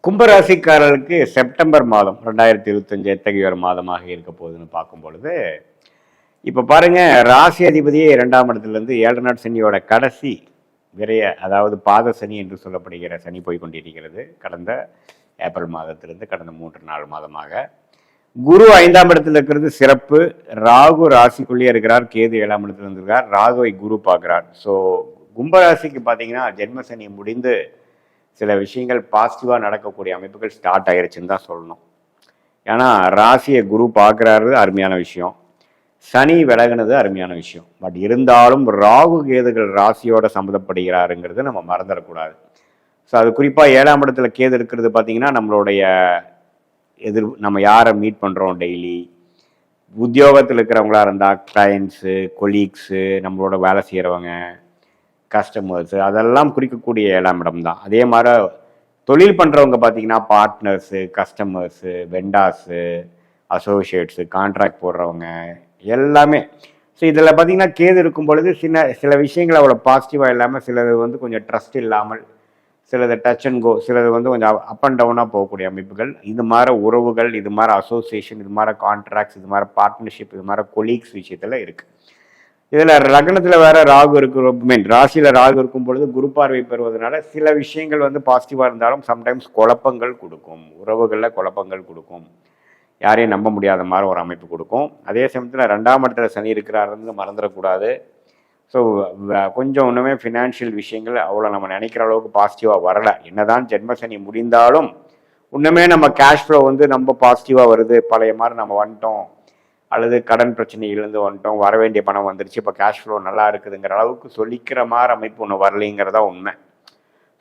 கும்பராசிக்காரர்களுக்கு செப்டம்பர் மாதம் 2025 எத்தகைய ஒரு மாதமாக இருக்க போகுதுன்னு பார்க்கும் பொழுது, இப்போ பாருங்க, ராசி அதிபதியே 2ஆம் இடத்துலேருந்து 7 சனியோட கடைசி விரைய, அதாவது பாத சனி என்று சொல்லப்படுகிற சனி போய் கொண்டிருக்கிறது. கடந்த ஏப்ரல் மாதத்திலிருந்து கடந்த 3-4 மாதமாக குரு 5ஆம் இடத்துல இருக்கிறது சிறப்பு. ராகு ராசிக்குள்ளேயே இருக்கிறார், கேது 7ஆம் இடத்துல இருந்திருக்கார், ராகுவை குரு பார்க்குறார். ஸோ கும்பராசிக்கு பார்த்தீங்கன்னா ஜென்ம சனி முடிந்து சில விஷயங்கள் பாசிட்டிவாக நடக்கக்கூடிய அமைப்புகள் ஸ்டார்ட் ஆயிருச்சுன்னு தான் சொல்லணும். ஏன்னா ராசியை குரு பார்க்குறாரு, அருமையான விஷயம். சனி விலகுனது அருமையான விஷயம். பட் இருந்தாலும் ராகு கேதுகள் ராசியோட சம்மந்தப்படுகிறாருங்கிறது நம்ம மறந்துடக்கூடாது. ஸோ அது குறிப்பாக 7ஆம் இடத்துல கேது இருக்கிறது பார்த்தீங்கன்னா நம்மளுடைய நம்ம யாரை மீட் பண்ணுறோம் டெய்லி, உத்தியோகத்தில் இருக்கிறவங்களா இருந்தால் கிளைண்ட்ஸு, கொலீக்ஸு, நம்மளோட வேலை செய்கிறவங்க, கஸ்டமர்ஸு, அதெல்லாம் குறிக்கக்கூடிய 7ஆம் இடம் தான். அதே மாதிரி தொழில் பண்ணுறவங்க பார்த்தீங்கன்னா பார்ட்னர்ஸு, கஸ்டமர்ஸு, வெண்டாஸு, அசோசியேட்ஸு, கான்ட்ராக்ட் போடுறவங்க எல்லாமே. ஸோ இதில் பார்த்தீங்கன்னா கேது இருக்கும் பொழுது சில விஷயங்கள் அவ்வளோ பாசிட்டிவாக இல்லாமல், சிலது வந்து கொஞ்சம் ட்ரஸ்ட் இல்லாமல், சிலது டச் அண்ட் கோ, சிலது வந்து கொஞ்சம் அப் அண்ட் டவுனாக போகக்கூடிய அமைப்புகள். இது மாதிரி உறவுகள், இது மாதிரி அசோசியேஷன், இது மாதிரி கான்ட்ராக்ட்ஸ், இது மாதிரி பார்ட்னர்ஷிப், இது மாதிரி கொலீக்ஸ் விஷயத்தில் இருக்குது. இதில் லக்னத்தில் வேற ராகு இருக்கிற ராசியில் ராகு இருக்கும் பொழுது குரு பார்வை பெறுவதனால சில விஷயங்கள் வந்து பாசிட்டிவாக இருந்தாலும் சம்டைம்ஸ் குழப்பங்கள் கொடுக்கும், உறவுகளில் குழப்பங்கள் கொடுக்கும், யாரையும் நம்ப முடியாத மாதிரி ஒரு அமைப்பு கொடுக்கும். அதே சமயத்தில் 2ஆம் இடத்துல சனி இருக்கிறாருன்னு மறந்துடக்கூடாது. ஸோ கொஞ்சம் ஒன்றுமே ஃபினான்ஷியல் விஷயங்கள் அவ்வளோ நம்ம நினைக்கிற அளவுக்கு பாசிட்டிவாக வரலை. என்னதான் ஜென்ம சனி முடிந்தாலும் இன்னுமே நம்ம கேஷ் ஃப்ளோ வந்து ரொம்ப பாசிட்டிவாக வருது, பழைய மாதிரி நம்ம வந்துட்டோம், அல்லது கடன் பிரச்சனையிலேருந்து வந்துட்டோம், வர வேண்டிய பணம் வந்துருச்சு, இப்போ கேஷ் ஃப்ளோ நல்லா இருக்குதுங்கிற அளவுக்கு சொல்லிக்கிற மாதிரி அமைப்பு ஒன்று வரலைங்கிறதா உண்மை.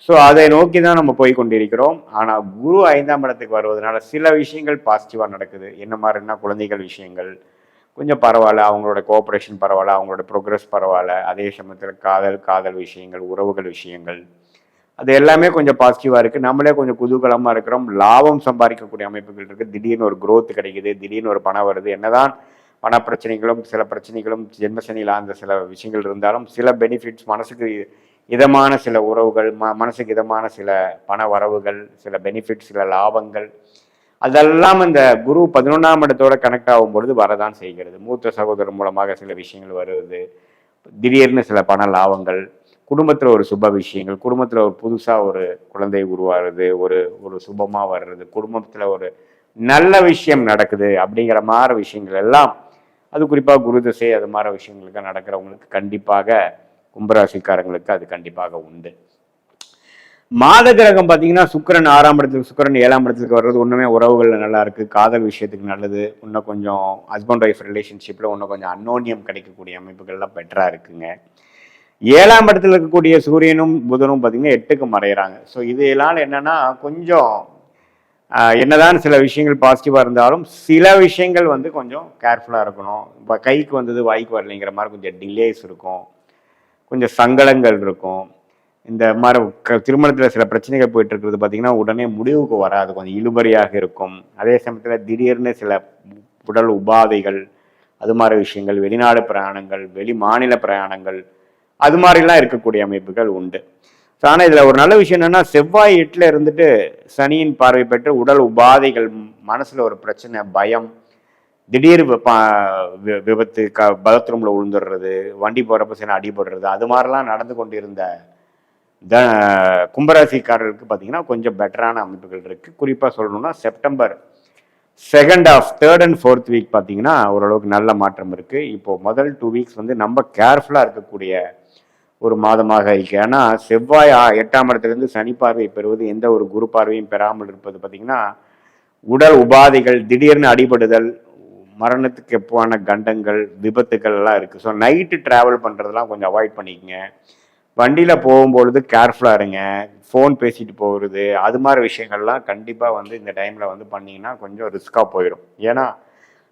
ஸோ அதை நோக்கி தான் நம்ம போய் கொண்டிருக்கிறோம். ஆனால் குரு 5ஆம் இடத்துக்கு வருவதனால சில விஷயங்கள் பாசிட்டிவாக நடக்குது. என்ன மாதிரின்னா குழந்தைகள் விஷயங்கள் கொஞ்சம் பரவாயில்ல, அவங்களோட கோஆப்ரேஷன் பரவாயில்ல, அவங்களோட ப்ரோக்ரஸ் பரவாயில்ல. அதே சமயத்தில் காதல் விஷயங்கள், உறவுகள் விஷயங்கள், அது எல்லாமே கொஞ்சம் பாசிட்டிவாக இருக்குது. நம்மளே கொஞ்சம் குதூகலமாக இருக்கிறோம், லாபம் சம்பாதிக்கக்கூடிய அமைப்புகள் இருக்குது. திடீர்னு ஒரு க்ரோத் கிடைக்குது, திடீர்னு ஒரு பணம் வருது. என்னதான் பண பிரச்சனைகளும் சில பிரச்சனைகளும் ஜென்மசனியில் அந்த சில விஷயங்கள் இருந்தாலும் சில பெனிஃபிட்ஸ், மனசுக்கு இதமான சில உறவுகள், மனசுக்கு இதமான சில பண வரவுகள், சில பெனிஃபிட்ஸ், சில லாபங்கள், அதெல்லாம் இந்த குரு 11ஆம் இடத்தோட கனெக்ட் ஆகும் பொழுது வரதான் செய்கிறது. மூத்த சகோதரர் மூலமாக சில விஷயங்கள் வருவது, திடீர்னு சில பண லாபங்கள், குடும்பத்தில் ஒரு சுப விஷயங்கள், குடும்பத்தில் ஒரு புதுசாக ஒரு குழந்தை உருவாகிறது, ஒரு சுபமாக வர்றது, குடும்பத்தில் ஒரு நல்ல விஷயம் நடக்குது அப்படிங்கிற மாதிரி விஷயங்கள் எல்லாம், அது குறிப்பாக குரு திசை அது மாதிரி விஷயங்களுக்கு நடக்கிறவங்களுக்கு கண்டிப்பாக கும்பராசிக்காரங்களுக்கு அது கண்டிப்பாக உண்டு. மாத கிரகம் பார்த்தீங்கன்னா சுக்கிரன் 6ஆம் இடத்துக்கு, சுக்கிரன் 7ஆம் இடத்துக்கு வர்றது ஒன்றுமே உறவுகளில் நல்லா இருக்குது, காதல் விஷயத்துக்கு நல்லது, இன்னும் கொஞ்சம் ஹஸ்பண்ட் ஒய்ஃப் ரிலேஷன்ஷிப்பில் இன்னும் கொஞ்சம் அன்னோன்யம் கிடைக்கக்கூடிய அமைப்புகள்லாம் பெட்டராக இருக்குங்க. 7ஆம் இடத்துல இருக்கக்கூடிய சூரியனும் புதனும் பார்த்தீங்கன்னா 8க்கு மறைகிறாங்க. ஸோ இதெல்லாம் என்னன்னா கொஞ்சம் என்னதான் சில விஷயங்கள் பாசிட்டிவாக இருந்தாலும் சில விஷயங்கள் வந்து கொஞ்சம் கேர்ஃபுல்லாக இருக்கணும். இப்போ கைக்கு வந்தது வாய்க்கு வரலைங்கிற மாதிரி கொஞ்சம் டிலேஸ் இருக்கும், கொஞ்சம் சங்கடங்கள் இருக்கும். இந்த மாதிரி திருமணத்தில் சில பிரச்சனைகள் போயிட்டு இருக்கிறது பார்த்தீங்கன்னா உடனே முடிவுக்கு வராது, கொஞ்சம் இழுபறியாக இருக்கும். அதே சமயத்தில் திடீர்னு சில உடல் உபாதைகள், அது மாதிரி விஷயங்கள், வெளிநாடு பிரயாணங்கள், வெளி மாநில பிரயாணங்கள், அது மாதிரிலாம் இருக்கக்கூடிய அமைப்புகள் உண்டு. ஆனால் இதில் ஒரு நல்ல விஷயம் என்னென்னா, செவ்வாய் 8ல் இருந்துட்டு சனியின் பார்வை பெற்று உடல் உபாதைகள், மனசில் ஒரு பிரச்சனை, பயம், திடீர் விபத்து, பாத்ரூமில் விழுந்துடுறது, வண்டி போகிறப்ப சில அடிபடுறது, அது மாதிரிலாம் நடந்து கொண்டிருந்த கும்பராசிக்காரர்களுக்கு பார்த்தீங்கன்னா கொஞ்சம் பெட்டரான அமைப்புகள் இருக்குது. குறிப்பாக சொல்லணும்னா September 2nd half 3rd and 4th week பார்த்தீங்கன்னா ஓரளவுக்கு நல்ல மாற்றம் இருக்குது. இப்போது முதல் 2 வீக்ஸ் வந்து நம்ம கேர்ஃபுல்லாக இருக்கக்கூடிய ஒரு மாதமாக இருக்கு. ஏன்னா செவ்வாய் 8ஆம் இடத்துலேருந்து சனி பார்வை பெறுவது, எந்த ஒரு குரு பார்வையும் பெறாமல் இருப்பது பார்த்தீங்கன்னா உடல் உபாதைகள், திடீர்னு அடிபடுதல், மரணத்துக்கு எப்பான கண்டங்கள், விபத்துக்கள் எல்லாம் இருக்குது. ஸோ நைட்டு ட்ராவல் பண்ணுறதெல்லாம் கொஞ்சம் அவாய்ட் பண்ணிக்கங்க. வண்டியில் போகும்பொழுது கேர்ஃபுல்லாக இருங்க. ஃபோன் பேசிட்டு போகிறது, அது மாதிரி விஷயங்கள்லாம் கண்டிப்பாக வந்து இந்த டைமில் வந்து பண்ணிங்கன்னா கொஞ்சம் ரிஸ்க்காக போயிடும். ஏன்னா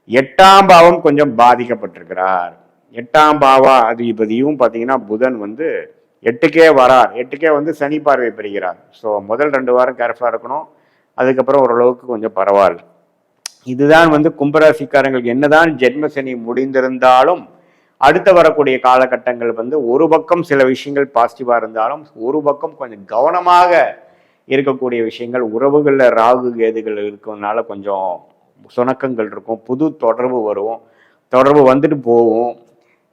8ஆம் பாவம் கொஞ்சம் பாதிக்கப்பட்டிருக்கிறார். 8ஆம் பாவா அதிபதியும் பார்த்தீங்கன்னா புதன் வந்து 8க்கே வரார், 8க்கே வந்து சனி பார்வை பெறுகிறார். ஸோ முதல் 2 வாரம் கேர்ஃபுல்லாக இருக்கணும், அதுக்கப்புறம் ஓரளவுக்கு கொஞ்சம் பரவாயில்ல. இதுதான் வந்து கும்பராசிக்காரங்களுக்கு என்னதான் ஜென்ம சனி முடிந்திருந்தாலும் அடுத்து வரக்கூடிய காலகட்டங்கள் வந்து ஒரு பக்கம் சில விஷயங்கள் பாசிட்டிவாக இருந்தாலும் ஒரு பக்கம் கொஞ்சம் கவனமாக இருக்கக்கூடிய விஷயங்கள், உறவுகளில் ராகு கேதுகள் இருக்கிறதுனால கொஞ்சம் சுணக்கங்கள் இருக்கும், புது தொடர்பு வரும், தொடர்பு வந்துட்டு போகும்,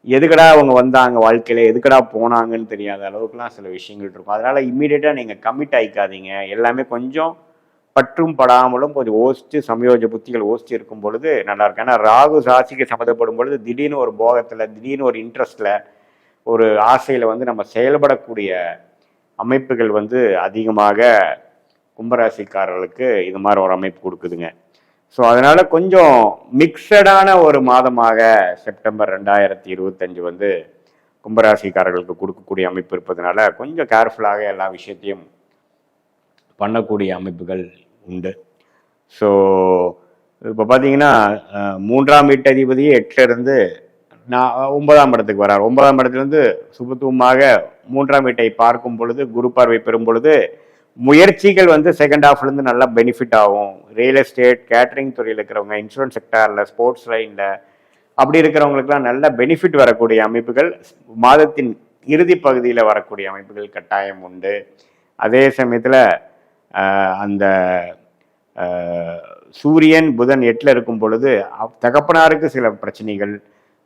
எதுக்கடா அவங்க வந்தாங்க வாழ்க்கையில, எதுக்கடா போனாங்கன்னு தெரியாத அளவுக்குலாம் சில விஷயங்கள் இருக்கும். அதனால இம்மீடியட்டா நீங்க கமிட் ஆயிக்காதீங்க. எல்லாமே கொஞ்சம் பற்றும் படாமலும் கொஞ்சம் யோசிச்சு சமயோஜ புத்திகள் யோசிச்சு இருக்கும் பொழுது நல்லா இருக்கும். ஏன்னா ராகு ராசிக்கு சம்மந்தப்படும் பொழுது திடீர்னு ஒரு போகத்துல, திடீர்னு ஒரு இன்ட்ரெஸ்ட்ல, ஒரு ஆசையில வந்து நம்ம செயல்படக்கூடிய அமைப்புகள் வந்து அதிகமாக கும்பராசிக்காரர்களுக்கு இது மாதிரி ஒரு அமைப்பு கொடுக்குதுங்க. ஸோ அதனால கொஞ்சம் மிக்சடான ஒரு மாதமாக செப்டம்பர் 2025 வந்து கும்பராசிக்காரர்களுக்கு கொடுக்கக்கூடிய அமைப்பு இருப்பதனால கொஞ்சம் கேர்ஃபுல்லாக எல்லா விஷயத்தையும் பண்ணக்கூடிய அமைப்புகள் உண்டு. ஸோ இப்போ பார்த்தீங்கன்னா 3ஆம் வீட்டதிபதியே 8ல இருந்து 9ஆம் இடத்துக்கு வரார். 9ஆம் இடத்துலேருந்து சுபத்துவமாக 3ஆம் வீட்டை பார்க்கும் பொழுது, குரு பார்வை பெறும் பொழுது முயற்சிகள் வந்து செகண்ட் ஹாஃப்லேருந்து நல்லா பெனிஃபிட் ஆகும். ரியல் எஸ்டேட், கேட்டரிங் துறையில் இருக்கிறவங்க, இன்சூரன்ஸ் செக்டாரில், ஸ்போர்ட்ஸ் லைனில் அப்படி இருக்கிறவங்களுக்குலாம் நல்ல பெனிஃபிட் வரக்கூடிய அமைப்புகள் மாதத்தின் இறுதி பகுதியில் வரக்கூடிய அமைப்புகள் கட்டாயம் உண்டு. அதே சமயத்தில் அந்த சூரியன் புதன் 8ல் இருக்கும் பொழுது தகப்பனாருக்கு சில பிரச்சனைகள்,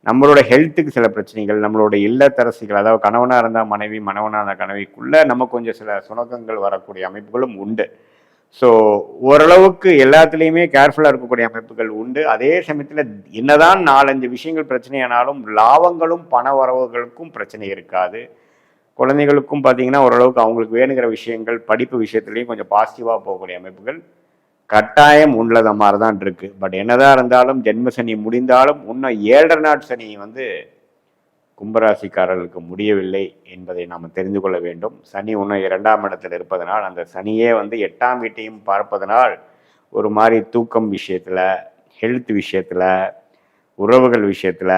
நம்மளோட ஹெல்த்துக்கு சில பிரச்சனைகள், நம்மளோட இல்லத்தரசிகள், அதாவது கணவனாக இருந்தால் மனைவி, மனைவனாக இருந்தால் கணவிக்குள்ளே நம்ம கொஞ்சம் சில சுணக்கங்கள் வரக்கூடிய அமைப்புகளும் உண்டு. ஸோ ஓரளவுக்கு எல்லாத்துலேயுமே கேர்ஃபுல்லாக இருக்கக்கூடிய அமைப்புகள் உண்டு. அதே சமயத்தில் என்னதான் 4-5 விஷயங்கள் பிரச்சனையானாலும் லாபங்களும் பண வரவுகளுக்கும் பிரச்சனை இருக்காது. குழந்தைகளுக்கும் பார்த்தீங்கன்னா ஓரளவுக்கு அவங்களுக்கு வேணுங்கிற விஷயங்கள், படிப்பு விஷயத்துலேயும் கொஞ்சம் பாசிட்டிவாக போகக்கூடிய அமைப்புகள் கட்டாயம் உள்ளத மாதிரி தான் இருக்கு. பட் என்னதான் இருந்தாலும் ஜென்ம சனி முடிந்தாலும் இன்னும் 7.5 நாட் சனி வந்து கும்பராசிக்காரர்களுக்கு முடியவில்லை என்பதை நாம் தெரிந்து கொள்ள வேண்டும். சனி இன்னும் 2ஆம் இடத்தில் இருப்பதனால், அந்த சனியே வந்து 8ஆம் வீட்டையும் பார்ப்பதனால் ஒரு மாதிரி தூக்கம் விஷயத்தில், ஹெல்த் விஷயத்தில், உறவுகள் விஷயத்தில்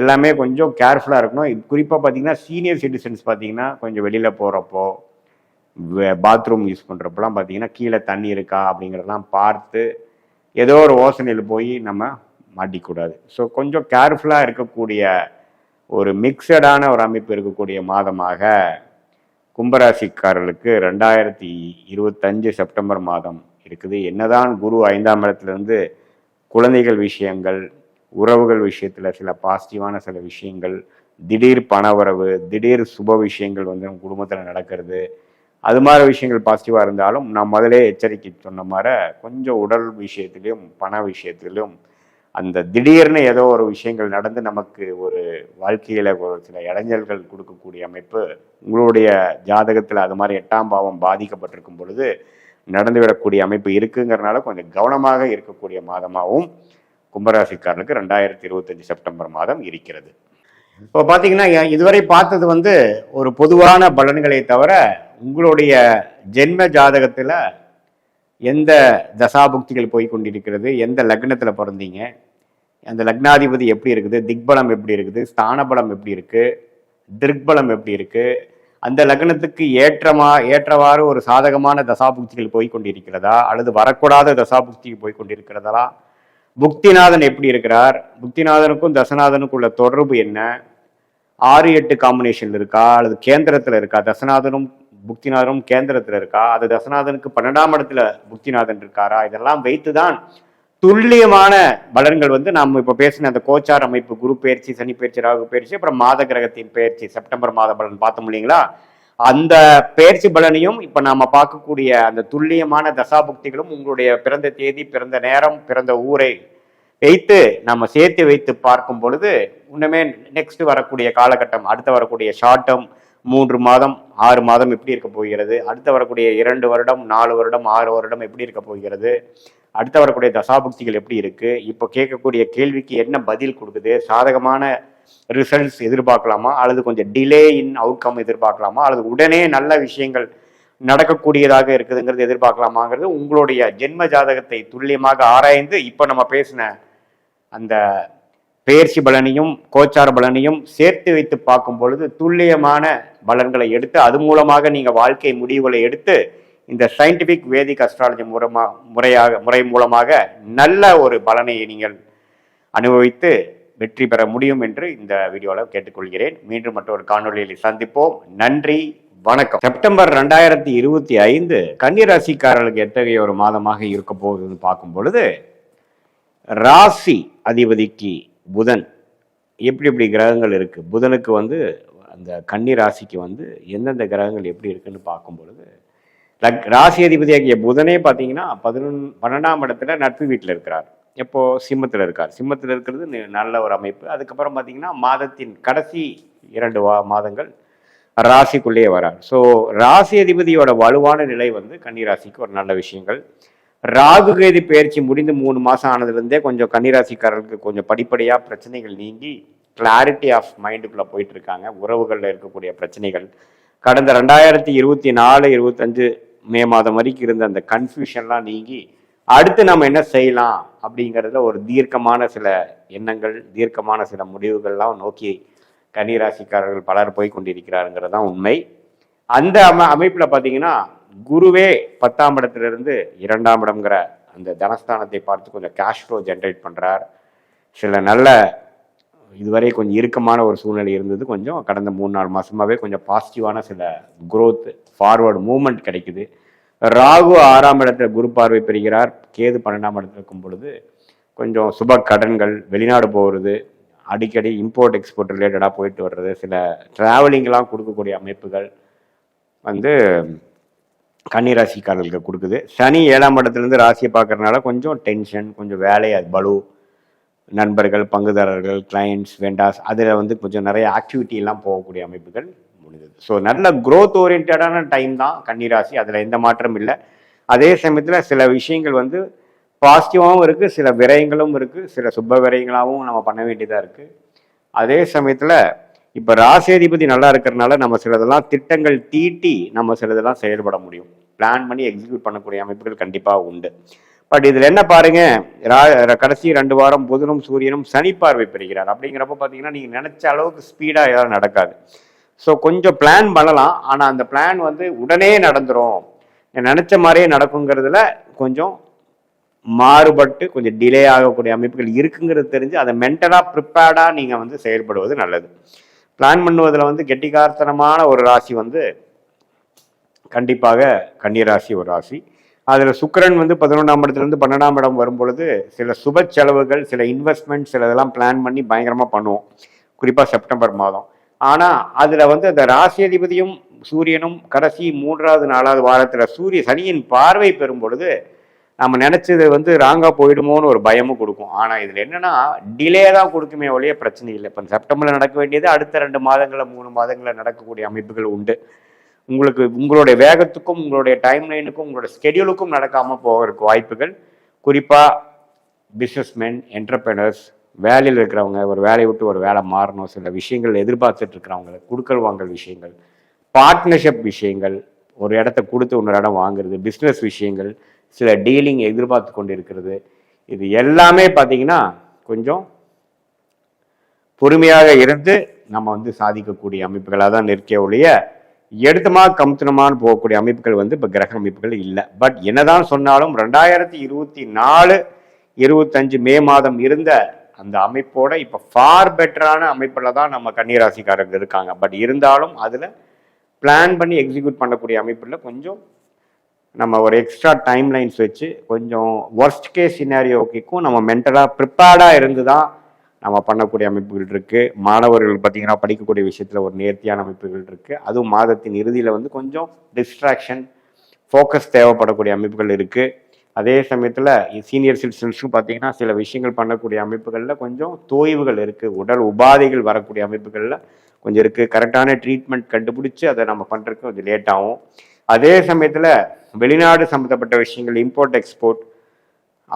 எல்லாமே கொஞ்சம் கேர்ஃபுல்லாக இருக்கணும். குறிப்பாக பார்த்தீங்கன்னா சீனியர் சிட்டிசன்ஸ் பார்த்தீங்கன்னா கொஞ்சம் வெளியில் போகிறப்போ, பாத்ரூம் யூஸ் பண்ணுறப்பெல்லாம் பார்த்தீங்கன்னா கீழே தண்ணி இருக்கா அப்படிங்கிறதெல்லாம் பார்த்து ஏதோ ஒரு யோசனையில் போய் நம்ம மாட்டிக்கூடாது. ஸோ கொஞ்சம் கேர்ஃபுல்லாக இருக்கக்கூடிய ஒரு மிக்சடான ஒரு அமைப்பு இருக்கக்கூடிய மாதமாக கும்பராசிக்காரர்களுக்கு 2025 செப்டம்பர் மாதம் இருக்குது. என்னதான் குரு 5ஆம் இடத்துலேருந்து குழந்தைகள் விஷயங்கள், உறவுகள் விஷயத்தில் சில பாசிட்டிவான சில விஷயங்கள், திடீர் பணவரவு, திடீர் சுப விஷயங்கள் வந்து நம்ம குடும்பத்தில் நடக்கிறது, அது மாதிரி விஷயங்கள் பாசிட்டிவாக இருந்தாலும் நான் முதலே எச்சரிக்கை சொன்ன மாதிரி கொஞ்சம் உடல் விஷயத்திலும் பண விஷயத்திலும் அந்த திடீர்னு ஏதோ ஒரு விஷயங்கள் நடந்து நமக்கு ஒரு வாழ்க்கையில் ஒரு சில இடைஞ்சல்கள் கொடுக்கக்கூடிய அமைப்பு உங்களுடைய ஜாதகத்தில் அது மாதிரி 8ஆம் பாவம் பாதிக்கப்பட்டிருக்கும் பொழுது நடந்துவிடக்கூடிய அமைப்பு இருக்குங்கிறனால கொஞ்சம் கவனமாக இருக்கக்கூடிய மாதமாகவும் கும்பராசிக்காரனுக்கு 2025 செப்டம்பர் மாதம் இருக்கிறது. இப்போ பார்த்தீங்கன்னா இதுவரை பார்த்தது வந்து ஒரு பொதுவான பலன்களை தவிர உங்களுடைய ஜென்ம ஜாதகத்தில் எந்த தசாபுக்திகள் போய் கொண்டிருக்கிறது, எந்த லக்னத்தில் பிறந்தீங்க, அந்த லக்னாதிபதி எப்படி இருக்குது, திக்பலம் எப்படி இருக்குது, ஸ்தானபலம் எப்படி இருக்குது, திருக்பலம் எப்படி இருக்குது, அந்த லக்னத்துக்கு ஏற்றவாறு ஒரு சாதகமான தசாபுக்திகள் போய் கொண்டிருக்கிறதா அல்லது வரக்கூடாத தசாபுக்திகள் போய் கொண்டிருக்கிறதா, புக்திநாதன் எப்படி இருக்கிறார், புக்திநாதனுக்கும் தசநாதனுக்கும் உள்ள தொடர்பு என்ன, 6-8 காம்பினேஷன் இருக்கா அல்லது கேந்திரத்தில் இருக்கா, தசநாதனும் புக்திநாதனும் கேந்திரத்தில் இருக்கா, அது தசநாதனுக்கு 12ஆம் இடத்துல புக்திநாதன் இருக்காரா, இதெல்லாம் வைத்துதான் துல்லியமான பலன்கள் வந்து நாம் இப்போ பேசின அந்த கோச்சார் அமைப்பு, குரு பயிற்சி, சனி பயிற்சி, ராகு பயிற்சி, அப்புறம் மாத கிரகத்தின் பயிற்சி, செப்டம்பர் மாத பலன் பார்த்தோம் இல்லைங்களா, அந்த பயிற்சி பலனையும் இப்போ நாம பார்க்கக்கூடிய அந்த துல்லியமான தசாபுக்திகளும் உங்களுடைய பிறந்த தேதி, பிறந்த நேரம், பிறந்த ஊரை வைத்து நம்ம சேர்த்து வைத்து பார்க்கும் பொழுது இன்னுமே நெக்ஸ்ட் வரக்கூடிய காலகட்டம், அடுத்த வரக்கூடிய ஷார்ட் டேர்ம் 3 மாதம் 6 மாதம் எப்படி இருக்க போகிறது, அடுத்த வரக்கூடிய 2 வருடம் 4 வருடம் 6 வருடம் எப்படி இருக்க போகிறது, அடுத்த வரக்கூடிய தசாபுக்திகள் எப்படி இருக்கு, இப்போ கேட்கக்கூடிய கேள்விக்கு என்ன பதில் கொடுக்குது, சாதகமான ரிசல்ட்ஸ் எதிர்பார்க்கலாமா அல்லது கொஞ்சம் டிலே இன் அவுட்கம் எதிர்பார்க்கலாமா அல்லது உடனே நல்ல விஷயங்கள் நடக்கக்கூடியதாக இருக்குதுங்கிறது எதிர்பார்க்கலாமாங்கிறது உங்களுடைய ஜென்ம ஜாதகத்தை துல்லியமாக ஆராய்ந்து இப்போ நம்ம பேசின அந்த பெயர்ச்சி பலனையும் கோச்சார பலனையும் சேர்த்து வைத்து பார்க்கும் பொழுது துல்லியமான பலன்களை எடுத்து அது மூலமாக நீங்கள் வாழ்க்கை முடிவுகளை எடுத்து இந்த சயின்டிஃபிக் வேதிக் அஸ்ட்ராலஜி முறை மூலமாக நல்ல ஒரு பலனை நீங்கள் அனுபவித்து வெற்றி பெற முடியும் என்று இந்த வீடியோவில் கேட்டுக்கொள்கிறேன். மீண்டும் மற்றொரு காணொளியில் சந்திப்போம். நன்றி, வணக்கம். செப்டம்பர் 2025 கன்னிராசிக்காரர்களுக்கு எத்தகைய ஒரு மாதமாக இருக்க போகுதுன்னு பார்க்கும் பொழுது, ராசி அதிபதிக்கு புதன் எப்படி எப்படி கிரகங்கள் இருக்கு, புதனுக்கு வந்து அந்த கன்னி ராசிக்கு வந்து எந்தெந்த கிரகங்கள் எப்படி இருக்குன்னு பார்க்கும் பொழுது, ராசி அதிபதியாகிய புதனே பார்த்தீங்கன்னா 12ஆம் இடத்துல நட்பு வீட்டில் இருக்கிறார். எப்போ சிம்மத்தில் இருக்கார். சிம்மத்தில் இருக்கிறது நல்ல ஒரு அமைப்பு. அதுக்கப்புறம் பார்த்தீங்கன்னா மாதத்தின் கடைசி 2 மாதங்கள் ராசிக்குள்ளேயே வரார். ஸோ ராசி அதிபதியோட வலுவான நிலை வந்து கன்னிராசிக்கு ஒரு நல்ல விஷயங்கள். ராகு கேது பயிற்சி முடிந்து 3 மாதம் ஆனதுலேருந்தே கொஞ்சம் கன்னிராசிக்காரர்களுக்கு கொஞ்சம் படிப்படியாக பிரச்சனைகள் நீங்கி கிளாரிட்டி ஆஃப் மைண்டுக்குள்ளே போயிட்டு இருக்காங்க. உறவுகளில் இருக்கக்கூடிய பிரச்சனைகள் கடந்த 2024-25 மே மாதம் வரைக்கும் இருந்த அந்த கன்ஃபியூஷன்லாம் நீங்கி அடுத்து நம்ம என்ன செய்யலாம் அப்படிங்கிறதுல ஒரு தீர்க்கமான சில எண்ணங்கள், தீர்க்கமான சில முடிவுகள்லாம் நோக்கி கன்னிராசிக்காரர்கள் பலர் போய் கொண்டிருக்கிறாருங்கிறது தான் உண்மை. அந்த அமைப்பில் பார்த்தீங்கன்னா குருவே 10ஆம் இடத்திலிருந்து 2ஆம் இடம்ங்கிற அந்த தனஸ்தானத்தை பார்த்து கொஞ்சம் கேஷ் ஃப்ளோ ஜென்ரேட் பண்ணுறார். சில நல்ல இதுவரை கொஞ்சம் இறுக்கமான ஒரு சூழ்நிலை இருந்தது, கொஞ்சம் கடந்த 3-4 மாதமாகவே கொஞ்சம் பாசிட்டிவான சில குரோத் ஃபார்வர்டு மூவ்மெண்ட் கிடைக்குது. ராகு 6ஆம் இடத்துல குரு பார்வை பெறுகிறார். கேது 12ஆம் இடத்துல இருக்கும் பொழுது கொஞ்சம் சுப கடன்கள், வெளிநாடு போகிறது, அடிக்கடி இம்போர்ட் எக்ஸ்போர்ட் ரிலேட்டடாக போயிட்டு வர்றது, சில ட்ராவலிங்லாம் கொடுக்கக்கூடிய அமைப்புகள் வந்து கன்னிராசிக்காரர்களுக்கு கொடுக்குது. சனி 7ஆம் இடத்துலேருந்து ராசியை பார்க்கறதுனால கொஞ்சம் டென்ஷன், கொஞ்சம் வேலை பலு, நண்பர்கள், பங்குதாரர்கள், கிளைண்ட்ஸ், வெண்டாஸ் அதில் வந்து கொஞ்சம் நிறைய ஆக்டிவிட்டிலாம் போகக்கூடிய அமைப்புகள் முடிஞ்சது. ஸோ நல்ல க்ரோத் ஓரியன்டான டைம் தான் கன்னிராசி, அதில் எந்த மாற்றம் இல்லை. அதே சமயத்தில் சில விஷயங்கள் வந்து பாசிட்டிவாகவும் இருக்குது, சில விரயங்களும் இருக்குது, சில சுப விரயங்களாகவும் நம்ம பண்ண வேண்டியதாக இருக்குது. அதே சமயத்தில் இப்போ ராசியாதிபதி நல்லா இருக்கிறதுனால நம்ம சிலதெல்லாம் திட்டங்கள் தீட்டி நம்ம சிலதெல்லாம் செயல்பட முடியும், பிளான் பண்ணி எக்ஸிக்யூட் பண்ணக்கூடிய அமைப்புகள் கண்டிப்பாக உண்டு. பட் இதில் என்ன பாருங்க, கடைசி 2 வாரம் புதனும் சூரியனும் சனி பார்வை பெறுகிறார். அப்படிங்கிறப்ப பார்த்தீங்கன்னா நீங்கள் நினைச்ச அளவுக்கு ஸ்பீடாக ஏதாவது நடக்காது. ஸோ கொஞ்சம் பிளான் பண்ணலாம், ஆனால் அந்த பிளான் வந்து உடனே நடந்துடும், நினைச்ச மாதிரியே நடக்குங்கிறதுல கொஞ்சம் மாறுபட்டு கொஞ்சம் டிலே ஆகக்கூடிய அமைப்புகள் இருக்குங்கிறது தெரிஞ்சு அதை மென்டலாக ப்ரிப்பேர்டாக நீங்கள் வந்து செயல்படுவது நல்லது. பிளான் பண்ணுவதில் வந்து கெட்டிக்காரத்தனமான ஒரு ராசி வந்து கண்டிப்பாக கன்னிராசி ஒரு ராசி. அதில் சுக்கிரன் வந்து 11ஆம் இடத்துலேருந்து 12ஆம் இடம் வரும் பொழுது சில சுப செலவுகள், சில இன்வெஸ்ட்மெண்ட், சில இதெல்லாம் பிளான் பண்ணி பயங்கரமாக பண்ணுவோம், குறிப்பாக செப்டம்பர் மாதம். ஆனால் அதில் வந்து அந்த ராசி அதிபதியும் சூரியனும் கடைசி 3வது 4வது வாரத்தில் சனியின் பார்வை பெறும் பொழுது நம்ம நினச்சது வந்து ராங்காக போயிடுமோன்னு ஒரு பயமும் கொடுக்கும். ஆனால் இதில் என்னென்னா டிலே தான் கொடுக்குமே ஒழிய பிரச்சனை இல்லை. இப்போ செப்டம்பரில் நடக்க வேண்டியது அடுத்த 2 மாதங்களில் 3 மாதங்களில் நடக்கக்கூடிய அமைப்புகள் உண்டு. உங்களுக்கு உங்களுடைய வேகத்துக்கும் உங்களுடைய டைம் லைனுக்கும் உங்களோட ஸ்கெடியூலுக்கும் நடக்காமல் போகிறதுக்கு வாய்ப்புகள். குறிப்பாக பிஸ்னஸ்மேன், என்டர்பிரினர்ஸ், வேலையில் இருக்கிறவங்க, ஒரு வேலையை விட்டு ஒரு வேலை மாறணும், சில விஷயங்கள் எதிர்பார்த்துட்டு இருக்கிறவங்க, கொடுக்கல் வாங்கல் விஷயங்கள், பார்ட்னர்ஷிப் விஷயங்கள், ஒரு இடத்த கொடுத்து இன்னொரு இடம் வாங்குறது, பிஸ்னஸ் விஷயங்கள், சில டீலிங் எதிர்பார்த்து கொண்டு இருக்கிறது, இது எல்லாமே பார்த்தீங்கன்னா கொஞ்சம் பொறுமையாக இருந்து நம்ம வந்து சாதிக்கக்கூடிய அமைப்புகளாக தான் இருக்கே ஒழிய எடுத்தமா கமுத்தனமானு போகக்கூடிய அமைப்புகள் வந்து இப்போ கிரக அமைப்புகள் இல்லை. பட் என்னதான் சொன்னாலும் 2024-25 மே மாதம் இருந்த அந்த அமைப்போட இப்போ ஃபார் பெட்டரான அமைப்பில் தான் நம்ம கன்னிராசிக்காரர்கள் இருக்காங்க. பட் இருந்தாலும் அதில் பிளான் பண்ணி எக்ஸிக்யூட் பண்ணக்கூடிய அமைப்பில் கொஞ்சம் நம்ம ஒரு எக்ஸ்ட்ரா டைம் லைன்ஸ் வச்சு கொஞ்சம் ஒர்ஸ்ட் கேஸ் சினாரியோக்கும் நம்ம மென்டலாக ப்ரிப்பேர்டாக இருந்து தான் நம்ம பண்ணக்கூடிய அமைப்புகள் இருக்குது. மாணவர்கள் பார்த்திங்கன்னா படிக்கக்கூடிய விஷயத்தில் ஒரு நேர்த்தியான அமைப்புகள் இருக்குது. அதுவும் மாதத்தின் இறுதியில் வந்து கொஞ்சம் டிஸ்ட்ராக்ஷன், ஃபோக்கஸ் தேவைப்படக்கூடிய அமைப்புகள் இருக்குது. அதே சமயத்தில் சீனியர் சிட்டிசன்ஸும் பார்த்திங்கன்னா சில விஷயங்கள் பண்ணக்கூடிய அமைப்புகளில் கொஞ்சம் தோய்வுகள் இருக்குது, உடல் உபாதைகள் வரக்கூடிய அமைப்புகளில் கொஞ்சம் இருக்குது. கரெக்டான ட்ரீட்மெண்ட் கண்டுபிடிச்சி அதை நம்ம பண்ணுறதுக்கு கொஞ்சம் லேட் ஆகும். அதே சமயத்தில் வெளிநாடு சம்மந்தப்பட்ட விஷயங்கள், இம்போர்ட் எக்ஸ்போர்ட்,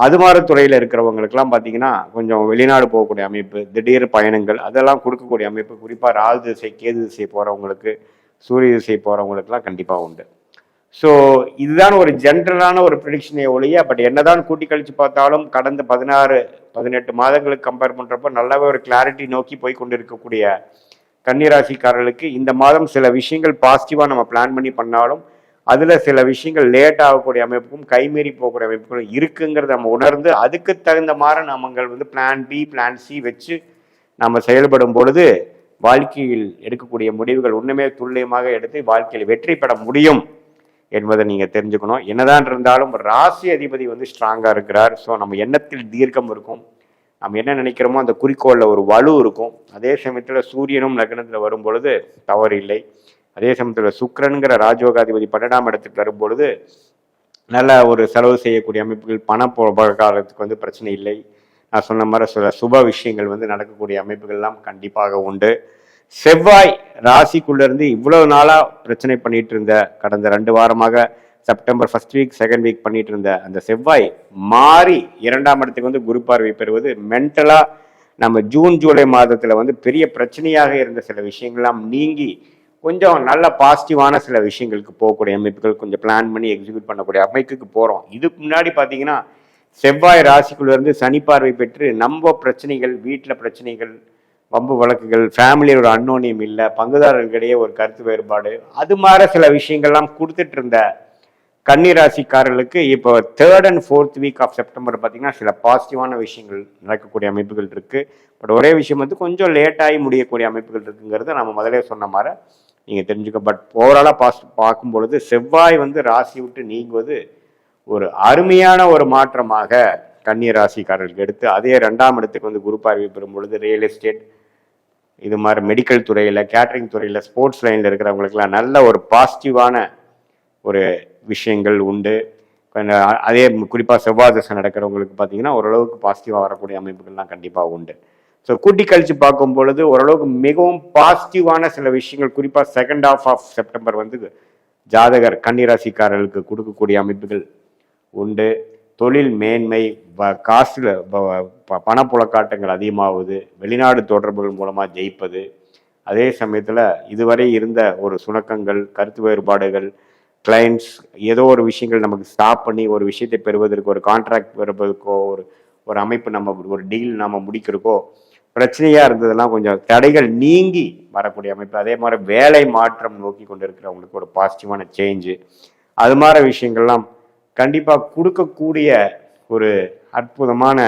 அது மாதிரி துறையில் இருக்கிறவங்களுக்கெல்லாம் பார்த்தீங்கன்னா கொஞ்சம் வெளிநாடு போகக்கூடிய அமைப்பு, திடீர் பயணங்கள், அதெல்லாம் கொடுக்கக்கூடிய அமைப்பு. குறிப்பாக ராகு திசை, கேது திசை போகிறவங்களுக்கு, சூரிய திசை போகிறவங்களுக்குலாம் கண்டிப்பாக உண்டு. ஸோ இதுதான் ஒரு ஜென்ரலான ஒரு ப்ரெடிக்ஷனை ஒழிய, பட் என்னதான் கூட்டி கழிச்சு பார்த்தாலும் கடந்த 16-18 மாதங்களுக்கு கம்பேர் பண்ணுறப்போ நல்லாவே ஒரு கிளாரிட்டி நோக்கி போய் கொண்டு இருக்கக்கூடிய கன்னிராசிக்காரர்களுக்கு இந்த மாதம் சில விஷயங்கள் பாசிட்டிவாக நம்ம பிளான் பண்ணி பண்ணாலும் அதில் சில விஷயங்கள் லேட் ஆகக்கூடிய அமைப்புக்கும் கைமீறி போகக்கூடிய அமைப்புகளும் இருக்குங்கிறத நம்ம உணர்ந்து அதுக்கு தகுந்த மாதிரி நம்மங்கள் வந்து பிளான் பி, பிளான் சி வச்சு நம்ம செயல்படும் பொழுது வாழ்க்கையில் எடுக்கக்கூடிய முடிவுகள் ஒண்ணுமே துல்லியமாக எடுத்து வாழ்க்கையில் வெற்றி பெற முடியும் என்பதை நீங்க தெரிஞ்சுக்கணும். என்னதான் இருந்தாலும் ராசி அதிபதி வந்து ஸ்ட்ராங்கா இருக்கிறார். ஸோ நம்ம எண்ணத்தில் தீர்க்கம் இருக்கும், நம்ம என்ன நினைக்கிறோமோ அந்த குறிக்கோளில் ஒரு வலு இருக்கும். அதே சமயத்தில் சூரியனும் லக்னத்தில் வரும் பொழுது தவறு இல்லை. அதே சமயத்தில் சுக்கிரன்கிற ராஜயோகாதிபதி 12ஆம் இடத்துக்கு வரும் பொழுது நல்ல ஒரு செலவு செய்யக்கூடிய அமைப்புகள், பண உபகாரத்துக்கு வந்து பிரச்சனை இல்லை. நான் சொன்ன மாதிரி சில சுப விஷயங்கள் வந்து நடக்கக்கூடிய அமைப்புகள்லாம் கண்டிப்பாக உண்டு. செவ்வாய் ராசிக்குள்ளேருந்து இவ்வளவு நாளாக பிரச்சனை பண்ணிட்டு இருந்த, கடந்த 2 வாரமாக September first week second week பண்ணிட்டு இருந்த அந்த செவ்வாய் மாறி 2ஆம் இடத்துக்கு வந்து குரு பார்வை பெறுவது மென்டலாக நம்ம ஜூன் ஜூலை மாதத்தில் வந்து பெரிய பிரச்சனையாக இருந்த சில விஷயங்கள்லாம் நீங்கி கொஞ்சம் நல்ல பாசிட்டிவான சில விஷயங்களுக்கு போகக்கூடிய அமைப்புகள், கொஞ்சம் பிளான் பண்ணி எக்ஸிக்யூட் பண்ணக்கூடிய அமைப்புக்கு போகிறோம். இதுக்கு முன்னாடி பார்த்தீங்கன்னா செவ்வாய் ராசிக்குள்ளேருந்து சனி பார்வை பெற்று நம்ம பிரச்சனைகள், வீட்டில் பிரச்சனைகள், வம்பு வழக்குகள், ஃபேமிலியில் ஒரு அன்னோனியம் இல்லை, பங்குதாரர்களிடையே ஒரு கருத்து வேறுபாடு, அது மாதிரி சில விஷயங்கள்லாம் கொடுத்துட்டு இருந்த கன்னி ராசிக்காரர்களுக்கு இப்போ 3rd and 4th week of September பார்த்தீங்கன்னா சில பாசிட்டிவான விஷயங்கள் நடக்கக்கூடிய அமைப்புகள் இருக்கு. பட் ஒரே விஷயம் வந்து கொஞ்சம் லேட்டாகி முடியக்கூடிய அமைப்புகள் இருக்குங்கிறத நம்ம முதலே சொன்ன மாதிரி நீங்கள் தெரிஞ்சுக்க. பட் ஓவராலாக பார்க்கும் பொழுது செவ்வாய் வந்து ராசி விட்டு நீங்குவது ஒரு அருமையான ஒரு மாற்றமாக கன்னி ராசிக்காரர்களுக்கு எடுத்து, அதே 2ஆம் இடத்துக்கு வந்து குரு பார்வை பெறும் பொழுது ரியல் எஸ்டேட், இது மாதிரி மெடிக்கல் துறையில், கேட்டரிங் துறையில், ஸ்போர்ட்ஸ் லைனில் இருக்கிறவங்களுக்குலாம் நல்ல ஒரு பாசிட்டிவான ஒரு விஷயங்கள் உண்டு. அதே குறிப்பாக செவ்வாய் தசை நடக்கிறவங்களுக்கு பார்த்தீங்கன்னா ஓரளவுக்கு பாசிட்டிவாக வரக்கூடிய அமைப்புகள்லாம் கண்டிப்பாக உண்டு. ஸோ கூட்டி கழிச்சு பார்க்கும் பொழுது ஓரளவுக்கு மிகவும் பாசிட்டிவான சில விஷயங்கள் குறிப்பாக செகண்ட் ஹாஃப் ஆஃப் செப்டம்பர் வந்து ஜாதகர் கன்னிராசிக்காரர்களுக்கு கொடுக்கக்கூடிய அமைப்புகள் உண்டு. தொழில் மேன்மை, காசுல பணப்புழக்காட்டங்கள் அதிகமாகுது, வெளிநாடு தொடர்புகள் மூலமாக ஜெயிப்பது, அதே சமயத்தில் இதுவரை இருந்த ஒரு சுணக்கங்கள், கருத்து வேறுபாடுகள், கிளைண்ட்ஸ் ஏதோ ஒரு விஷயங்கள் நமக்கு ஸ்டாப் பண்ணி ஒரு விஷயத்தை பெறுவதற்கு, ஒரு கான்ட்ராக்ட் பெறுவதற்கோ, ஒரு அமைப்பு நம்ம ஒரு டீல் நம்ம முடிக்கிறக்கோ பிரச்சனையாக இருந்ததெல்லாம் கொஞ்சம் தடைகள் நீங்கி வரக்கூடிய அமைப்பு. அதே மாதிரி வேலை மாற்றம் நோக்கி கொண்டு இருக்கிறவங்களுக்கு ஒரு பாசிட்டிவான சேஞ்சு, அது மாதிரி விஷயங்கள்லாம் கண்டிப்பாக கொடுக்கக்கூடிய ஒரு அற்புதமான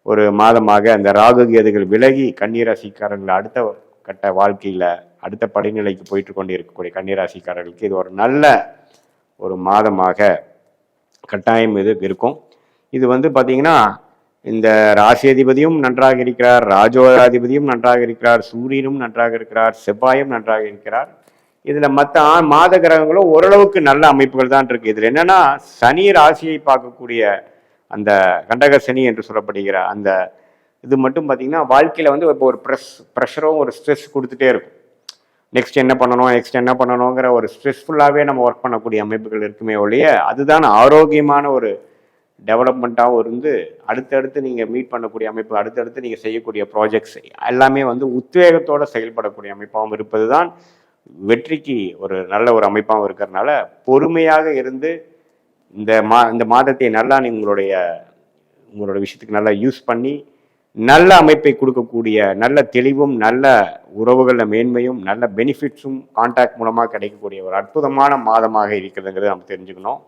ஒரு மாதமாக அந்த ராகு கேதுகள் விலகி கன்னிராசிக்காரர்கள் அடுத்த கட்ட வாழ்க்கையில் அடுத்த படிநிலைக்கு போயிட்டு கொண்டு இருக்கக்கூடிய கன்னிராசிக்காரர்களுக்கு இது ஒரு நல்ல ஒரு மாதமாக கட்டாயம் இது இருக்கும். இது வந்து பார்த்தீங்கன்னா இந்த ராசி அதிபதியும் நன்றாக இருக்கிறார், ராஜோகாதிபதியும் நன்றாக இருக்கிறார், சூரியனும் நன்றாக இருக்கிறார், செவ்வாயும் நன்றாக இருக்கிறார். இதுல மற்ற மாத கிரகங்களும் ஓரளவுக்கு நல்ல அமைப்புகள் தான் இருக்கு. இதுல என்னன்னா சனி ராசியை பார்க்கக்கூடிய அந்த கண்டக சனி என்று சொல்லப்படுகிற அந்த இது மட்டும் பார்த்தீங்கன்னா வாழ்க்கையில வந்து இப்போ ஒரு ப்ரெஷரும் ஒரு ஸ்ட்ரெஸ் கொடுத்துட்டே இருக்கும். நெக்ஸ்ட் என்ன பண்ணணுங்கிற ஒரு ஸ்ட்ரெஸ்ஃபுல்லாகவே நம்ம ஒர்க் பண்ணக்கூடிய அமைப்புகள் இருக்குமே ஒழிய அதுதான் ஆரோக்கியமான ஒரு டெவலப்மெண்ட்டாகவும் இருந்து அடுத்தடுத்து நீங்கள் மீட் பண்ணக்கூடிய அமைப்பு, அடுத்தடுத்து நீங்கள் செய்யக்கூடிய ப்ராஜெக்ட்ஸ் எல்லாமே வந்து உத்வேகத்தோடு செயல்படக்கூடிய அமைப்பாகவும் இருப்பது தான் வெற்றிக்கு ஒரு நல்ல ஒரு அமைப்பாகவும் இருக்கிறதுனால பொறுமையாக இருந்து இந்த மாதத்தை நல்லா உங்களோட விஷயத்துக்கு நல்லா யூஸ் பண்ணி நல்ல அமைப்பை கொடுக்கக்கூடிய, நல்ல தெளிவும், நல்ல உறவுகளில் மேன்மையும், நல்ல பெனிஃபிட்ஸும் கான்டாக்ட் மூலமாக கிடைக்கக்கூடிய ஒரு அற்புதமான மாதமாக இருக்கிறதுங்கிறது நம்ம தெரிஞ்சுக்கணும்.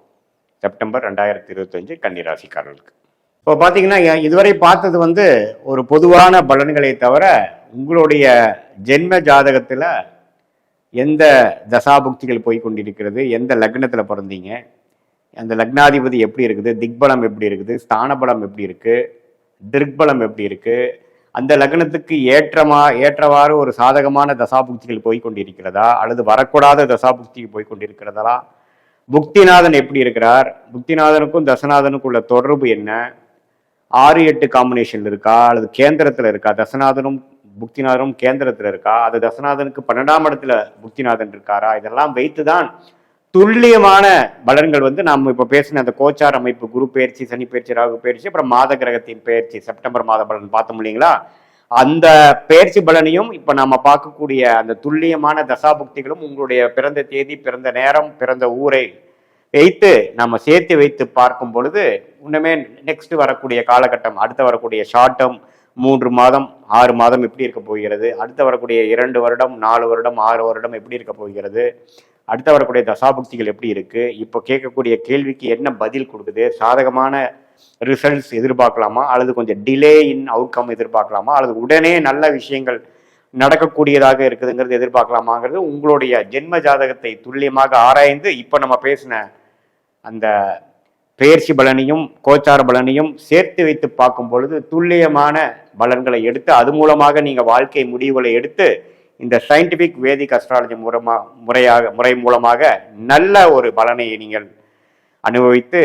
செப்டம்பர் 2025 கன்னிராசிக்காரர்களுக்கு இப்போ பார்த்தீங்கன்னா இதுவரை பார்த்தது வந்து ஒரு பொதுவான பலன்களை தவிர உங்களுடைய ஜென்ம ஜாதகத்தில் எந்த தசாபுக்திகள் போய் கொண்டிருக்கிறது, எந்த லக்னத்தில் பிறந்தீங்க, அந்த லக்னாதிபதி எப்படி இருக்குது, திக்பலம் எப்படி இருக்குது, ஸ்தானபலம் எப்படி இருக்குது, திருக்பலம் எப்படி இருக்கு, அந்த லக்னத்துக்கு ஏற்றவாறு ஒரு சாதகமான தசாபுக்திகள் போய்கொண்டிருக்கிறதா அல்லது வரக்கூடாத தசாபுக்திக்கு போய்கொண்டிருக்கிறதா, புக்திநாதன் எப்படி இருக்கிறார், புக்திநாதனுக்கும் தசநாதனுக்கும் உள்ள தொடர்பு என்ன, 6-8 காம்பினேஷன் இருக்கா அல்லது கேந்திரத்தில் இருக்கா, தசநாதனும் புக்திநாதனும் கேந்திரத்தில் இருக்கா, அது தசநாதனுக்கு 12ஆம் இடத்துல புக்திநாதன் இருக்காரா, இதெல்லாம் வைத்துதான் துல்லியமான பலன்கள் வந்து நம்ம இப்போ பேசின அந்த கோச்சார் அமைப்பு, குரு பயிற்சி, சனி பயிற்சி, ராகு பயிற்சி, அப்புறம் மாத கிரகத்தின் பயிற்சி, செப்டம்பர் மாத பலன் பார்த்தோம் இல்லைங்களா, அந்த பயிற்சி பலனையும் இப்போ நம்ம பார்க்கக்கூடிய அந்த துல்லியமான தசாபுக்திகளும் உங்களுடைய பிறந்த தேதி, பிறந்த நேரம், பிறந்த ஊரை வைத்து நம்ம சேர்த்து வைத்து பார்க்கும் பொழுது இன்னுமே நெக்ஸ்ட் வரக்கூடிய காலகட்டம், அடுத்த வரக்கூடிய ஷார்ட் டேர்ம் 3 மாதம் 6 மாதம் எப்படி இருக்க போகிறது, அடுத்த வரக்கூடிய 2 வருடம் 4 வருடம் 6 வருடம் எப்படி இருக்க போகிறது, அடுத்த வரக்கூடிய தசாபுக்திகள் எப்படி இருக்கு, இப்போ கேட்கக்கூடிய கேள்விக்கு என்ன பதில் கொடுக்குது, சாதகமான ரிசல்ட்ஸ் எதிர்பார்க்கலாமா அல்லது கொஞ்சம் டிலே இன் அவுட்கம் எதிர்பார்க்கலாமா அல்லது உடனே நல்ல விஷயங்கள் நடக்கக்கூடியதாக இருக்குதுங்கிறது எதிர்பார்க்கலாமாங்கிறது உங்களுடைய ஜென்ம ஜாதகத்தை துல்லியமாக ஆராய்ந்து இப்போ நம்ம பேசின அந்த பெயர்ச்சி பலனையும் கோச்சார பலனையும் சேர்த்து வைத்து பார்க்கும் பொழுது துல்லியமான பலன்களை எடுத்து அது மூலமாக நீங்கள் வாழ்க்கை முடிவுகளை எடுத்து இந்த சயின்டிஃபிக் வேதிக் அஸ்ட்ராலஜி முறை மூலமாக நல்ல ஒரு பலனை நீங்கள் அனுபவித்து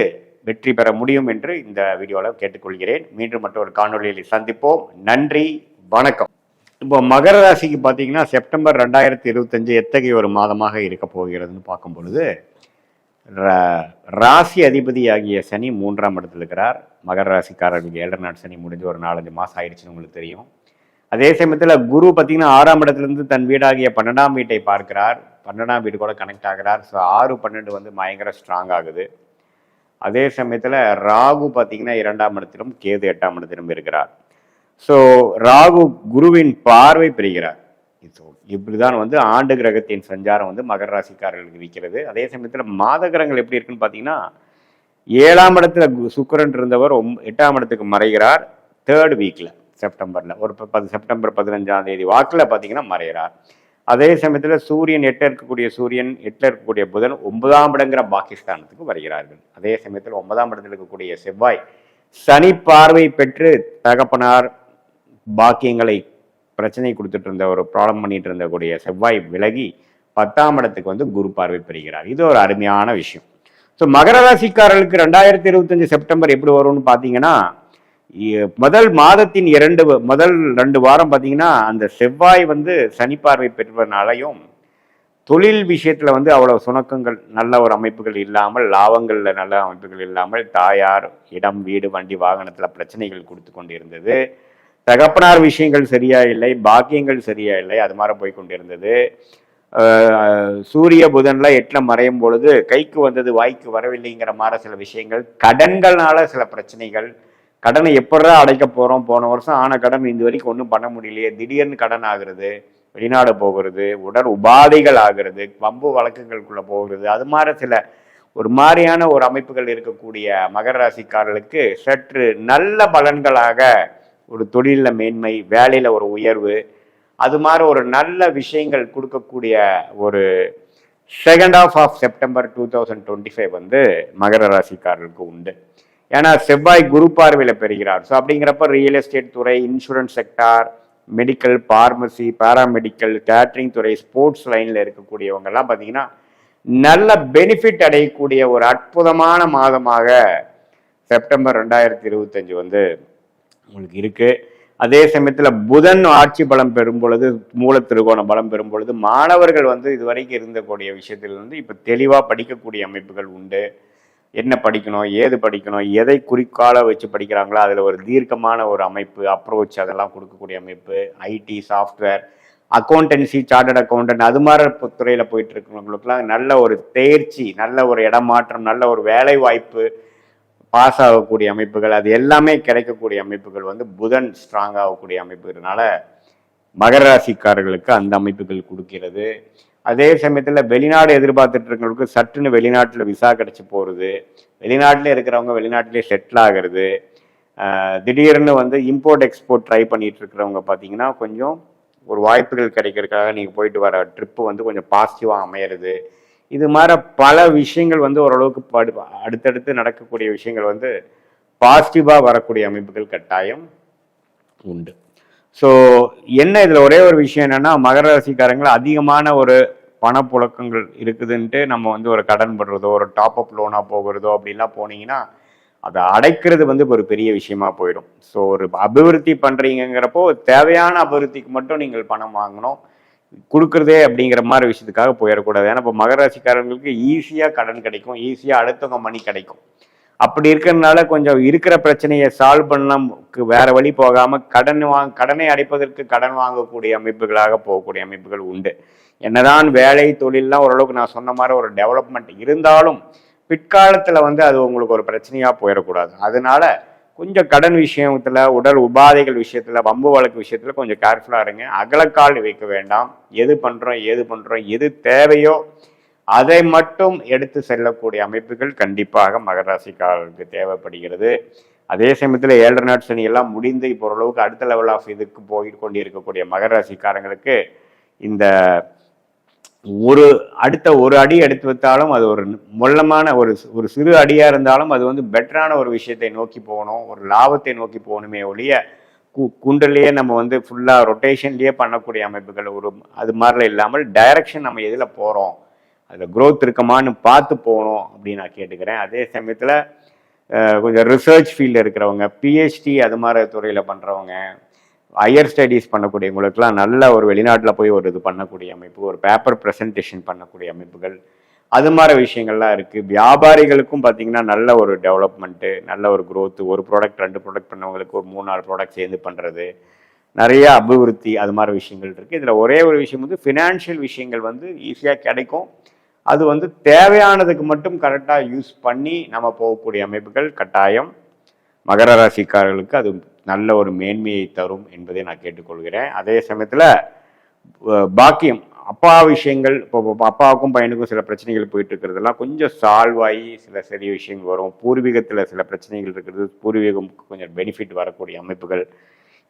வெற்றி பெற முடியும் என்று இந்த வீடியோவில் கேட்டுக்கொள்கிறேன். மீண்டும் மற்றொரு காணொலியில் சந்திப்போம். நன்றி, வணக்கம். இப்போ மகர ராசிக்கு பார்த்தீங்கன்னா செப்டம்பர் 2025 எத்தகைய ஒரு மாதமாக இருக்க போகிறதுன்னு பார்க்கும் பொழுது ராசி அதிபதியாகிய சனி 3ஆம் இடத்துல இருக்கிறார். மகர ராசிக்காரர்களுக்கு 7 நாள் சனி முடிஞ்சு ஒரு 4-5 மாதம் ஆயிடுச்சுன்னு உங்களுக்கு தெரியும். அதே சமயத்தில் குரு பார்த்தீங்கன்னா 6ஆம் இடத்துலேருந்து தன் வீடாகிய 12ஆம் வீட்டை பார்க்கிறார். 12ஆம் வீடு கூட கனெக்ட் ஆகிறார். ஸோ 6-12 வந்து பயங்கர ஸ்ட்ராங் ஆகுது. அதே சமயத்தில் ராகு பார்த்தீங்கன்னா 2ஆம் இடத்திலும் கேது 8ஆம் இடத்திலும் இருக்கிறார். ஸோ ராகு குருவின் பார்வை பெறுகிறார். இப்படிதான் வந்து ஆண்டு கிரகத்தின் சஞ்சாரம் வந்து மகர ராசிக்காரர்களுக்கு இருக்கிறது. அதே சமயத்தில் மாத கிரகங்கள் எப்படி இருக்குன்னு பார்த்தீங்கன்னா 7ஆம் இடத்துல சுக்கிரன் இருந்தவர் 8ஆம் இடத்துக்கு மறைகிறார். 3rd வீக்கில் செப்டம்பரில் ஒரு செப்டம்பர் 15ஆம் தேதி வாக்கில் பார்த்தீங்கன்னா மறைகிறார். அதே சமயத்தில் சூரியன் 8 இருக்கக்கூடிய சூரியன் 8 இருக்கக்கூடிய புதன் 9ஆம் இடங்கிற பாகிஸ்தானத்துக்கு வருகிறார்கள். அதே சமயத்தில் 9ஆம் இடத்தில் இருக்கக்கூடிய செவ்வாய் சனி பார்வை பெற்று தகப்பனார் பாக்கியங்களை பிரச்சனை கொடுத்துட்டு இருந்த ஒரு ப்ராப்ளம் பண்ணிட்டு இருந்தக்கூடிய செவ்வாய் விலகி 10ஆம் இடத்துக்கு வந்து குரு பார்வை பெறுகிறார். இது ஒரு அருமையான விஷயம். ஸோ மகர ராசிக்காரர்களுக்கு 2025 செப்டம்பர் எப்படி வரும்னு பார்த்தீங்கன்னா மாதத்தின் முதல் 2 வாரம் பார்த்தீங்கன்னா அந்த செவ்வாய் வந்து சனி பார்வை பெறுவதனாலையும் தொழில் விஷயத்துல வந்து அவ்வளவு சுணக்கங்கள் நல்ல ஒரு அமைப்புகள் இல்லாமல் லாபங்கள்ல நல்ல அமைப்புகள் இல்லாமல் தாயார் இடம் வீடு வண்டி வாகனத்துல பிரச்சனைகள் கொடுத்து கொண்டு இருந்தது. தகப்பனார் விஷயங்கள் சரியா இல்லை, பாக்கியங்கள் சரியா இல்லை, அது மாதிரி போய் கொண்டிருந்தது. சூரிய புதன்ல 8ல் மறையும் பொழுது கைக்கு வந்தது வாய்க்கு வரவில்லைங்கிற மாதிரி சில விஷயங்கள், கடன்கள்னால சில பிரச்சனைகள், கடனை எப்படா அடைக்க போறோம், போன வருஷம் ஆன கடன் இந்த வரைக்கும் ஒன்றும் பண்ண முடியலையே, திடீர்னு கடன் ஆகுறது, வெளிநாடு போகிறது, உடல் உபாதைகள் ஆகிறது, வம்பு வழக்குகளுக்குள்ள போகிறது, அது மாதிரி சில ஒரு மாதிரியான ஒரு அமைப்புகள் இருக்கக்கூடிய மகர ராசிக்காரர்களுக்கு சற்று நல்ல பலன்களாக ஒரு தொழிலில் மேன்மை, வேலையில் ஒரு உயர்வு, அது மாதிரி ஒரு நல்ல விஷயங்கள் கொடுக்கக்கூடிய ஒரு செகண்ட் ஹாஃப் ஆஃப் செப்டம்பர் 2025 வந்து மகர ராசிக்காரர்களுக்கு உண்டு. ஏன்னா செவ்வாய் குரு பார்வையில் பெறுகிறார். ஸோ அப்படிங்கிறப்ப ரியல் எஸ்டேட் துறை, insurance sector, medical, pharmacy, paramedical, catering துறை, ஸ்போர்ட்ஸ் லைனில் இருக்கக்கூடியவங்கெல்லாம் பார்த்தீங்கன்னா நல்ல பெனிஃபிட் அடையக்கூடிய ஒரு அற்புதமான மாதமாக செப்டம்பர் 2025 வந்து உங்களுக்கு இருக்கு. அதே சமயத்தில் புதன் ஆட்சி பலம் பெறும் பொழுது, மூல திருகோண பலம் பெறும் பொழுது மாணவர்கள் வந்து இதுவரைக்கும் இருந்தக்கூடிய விஷயத்திலிருந்து இப்போ தெளிவாக படிக்கக்கூடிய அமைப்புகள் உண்டு. என்ன படிக்கணும், ஏது படிக்கணும், எதை குறிக்கால வச்சு படிக்கிறாங்களோ அதில் ஒரு தீர்க்கமான ஒரு அமைப்பு, அப்ரோச் அதெல்லாம் கொடுக்கக்கூடிய அமைப்பு, IT, software, accountancy, chartered accountant, அது மாதிரி துறையில் போயிட்டு இருக்கிறவங்களுக்குலாம் நல்ல ஒரு தேர்ச்சி, நல்ல ஒரு இடமாற்றம், நல்ல ஒரு வேலை வாய்ப்பு, பாஸ் ஆகக்கூடிய அமைப்புகள், அது எல்லாமே கிடைக்கக்கூடிய அமைப்புகள் வந்து புதன் ஸ்ட்ராங் ஆகக்கூடிய அமைப்புனால மகர ராசிக்காரர்களுக்கு அந்த அமைப்புகள் கொடுக்கிறது. அதே சமயத்தில் வெளிநாடு எதிர்பார்த்துட்டு இருக்கிறவங்களுக்கு சட்டுன்னு வெளிநாட்டில் விசா கிடைச்சி போகிறது, வெளிநாட்டிலே இருக்கிறவங்க வெளிநாட்டிலே செட்டில் ஆகிறது, திடீர்னு வந்து இம்போர்ட் எக்ஸ்போர்ட் ட்ரை பண்ணிட்டு இருக்கிறவங்க பார்த்தீங்கன்னா கொஞ்சம் ஒரு வாய்ப்புகள் கிடைக்கிறதுக்காக நீங்கள் போயிட்டு வர ட்ரிப்பு வந்து கொஞ்சம் பாசிட்டிவாக அமையிறது. இது மாதிரி பல விஷயங்கள் வந்து ஓரளவுக்கு அடுத்தடுத்து நடக்கக்கூடிய விஷயங்கள் வந்து பாசிட்டிவாக வரக்கூடிய அமைப்புகள் கட்டாயம் உண்டு. ஸோ என்ன இதில் ஒரே ஒரு விஷயம் என்னென்னா, மகர ராசிக்காரங்கள் அதிகமான ஒரு பணப்புழக்கங்கள் இருக்குதுன்ட்டு நம்ம வந்து ஒரு கடன் படுறதோ, ஒரு டாப் அப் லோனாக போகிறதோ அப்படின்லாம் போனீங்கன்னா அதை அடைக்கிறது வந்து ஒரு பெரிய விஷயமா போயிடும். ஸோ ஒரு அபிவிருத்தி பண்ணுறீங்கிறப்போ தேவையான அபிவிருத்திக்கு மட்டும் நீங்கள் பணம் வாங்கணும், கொடுக்குறதே அப்படிங்கிற மாதிரி விஷயத்துக்காக போயிடக்கூடாது. ஏன்னா இப்போ மகர ராசிக்காரங்களுக்கு ஈஸியாக கடன் கிடைக்கும், ஈஸியாக அடுத்தவங்க மணி கிடைக்கும். அப்படி இருக்கிறதுனால கொஞ்சம் இருக்கிற பிரச்சனையை சால்வ் பண்ணக்கு வேற வழி போகாமல் கடனை அடைப்பதற்கு கடன் வாங்கக்கூடிய அமைப்புகளாக போகக்கூடிய அமைப்புகள் உண்டு. என்னதான் வேலை தொழிலெலாம் ஓரளவுக்கு நான் சொன்ன மாதிரி ஒரு டெவலப்மெண்ட் இருந்தாலும் பிற்காலத்தில் வந்து அது உங்களுக்கு ஒரு பிரச்சனையாக போயிடக்கூடாது. அதனால கொஞ்சம் கடன் விஷயத்துல, உடல் உபாதைகள் விஷயத்துல, வம்பு வழக்கு விஷயத்துல கொஞ்சம் கேர்ஃபுல்லாக இருங்க. அகலக்கால் வைக்க வேண்டாம். எது பண்ணுறோம், எது தேவையோ அதை மட்டும் எடுத்து செல்லக்கூடிய அமைப்புகள் கண்டிப்பாக மகர ராசிக்காரர்களுக்கு தேவைப்படுகிறது. அதே சமயத்தில் 7.5 நாட் சனி எல்லாம் முடிந்து இப்போ ஓரளவுக்கு அடுத்த லெவல் ஆஃப் இதுக்கு போய் கொண்டு இருக்கக்கூடிய மகர ராசிக்காரங்களுக்கு இந்த அடுத்த ஒரு அடி எடுத்து வைத்தாலும் அது ஒரு மொல்லமான ஒரு சிறு அடியாக இருந்தாலும் அது வந்து பெட்டரான ஒரு விஷயத்தை நோக்கி போகணும், ஒரு லாபத்தை நோக்கி போகணுமே ஒழிய குண்டலையே நம்ம வந்து ஃபுல்லாக ரொட்டேஷன்லேயே பண்ணக்கூடிய அமைப்புகள் அது மாதிரிலாம் இல்லாமல் டைரக்ஷன் நம்ம எதில் போகிறோம், அதில் க்ரோத் இருக்கமான்னு பார்த்து போகணும் அப்படின்னு நான் கேட்டுக்கிறேன். அதே சமயத்தில் கொஞ்சம் ரிசர்ச் ஃபீல்டில் இருக்கிறவங்க, பிஹெச்டி அது மாதிரி துறையில் பண்ணுறவங்க, ஹையர் ஸ்டடீஸ் பண்ணக்கூடியவங்களுக்குலாம் நல்ல ஒரு வெளிநாட்டில் போய் ஒரு இது பண்ணக்கூடிய அமைப்பு, ஒரு பேப்பர் ப்ரெசன்டேஷன் பண்ணக்கூடிய அமைப்புகள், அது மாதிரி விஷயங்கள்லாம் இருக்குது. வியாபாரிகளுக்கும் பார்த்தீங்கன்னா நல்ல ஒரு டெவலப்மெண்ட்டு, நல்ல ஒரு க்ரோத்து, ஒரு ப்ராடக்ட் 2 ப்ராடக்ட் பண்ணவங்களுக்கு ஒரு 3-4 ப்ராடக்ட் சேர்ந்து பண்ணுறது, நிறைய அபிவிருத்தி, அது மாதிரி விஷயங்கள் இருக்குது. இதில் ஒரே ஒரு விஷயம் வந்து ஃபினான்ஷியல் விஷயங்கள் வந்து ஈஸியாக கிடைக்கும். அது வந்து தேவையானதுக்கு மட்டும் கரெக்டாக யூஸ் பண்ணி நம்ம போகக்கூடிய அமைப்புகள் கட்டாயம் மகர ராசிக்காரர்களுக்கு அது நல்ல ஒரு மேன்மையை தரும் என்பதை நான் கேட்டுக்கொள்கிறேன். அதே சமயத்தில் பாக்கியம், அப்பா விஷயங்கள், இப்போ அப்பாவுக்கும் பையனுக்கும் சில பிரச்சனைகள் போயிட்டு இருக்கிறதெல்லாம் கொஞ்சம் சால்வ் ஆகி சில சரி விஷயங்கள் வரும். பூர்வீகத்தில் சில பிரச்சனைகள் இருக்கிறது, பூர்வீகமுக்கு கொஞ்சம் பெனிஃபிட் வரக்கூடிய அமைப்புகள்,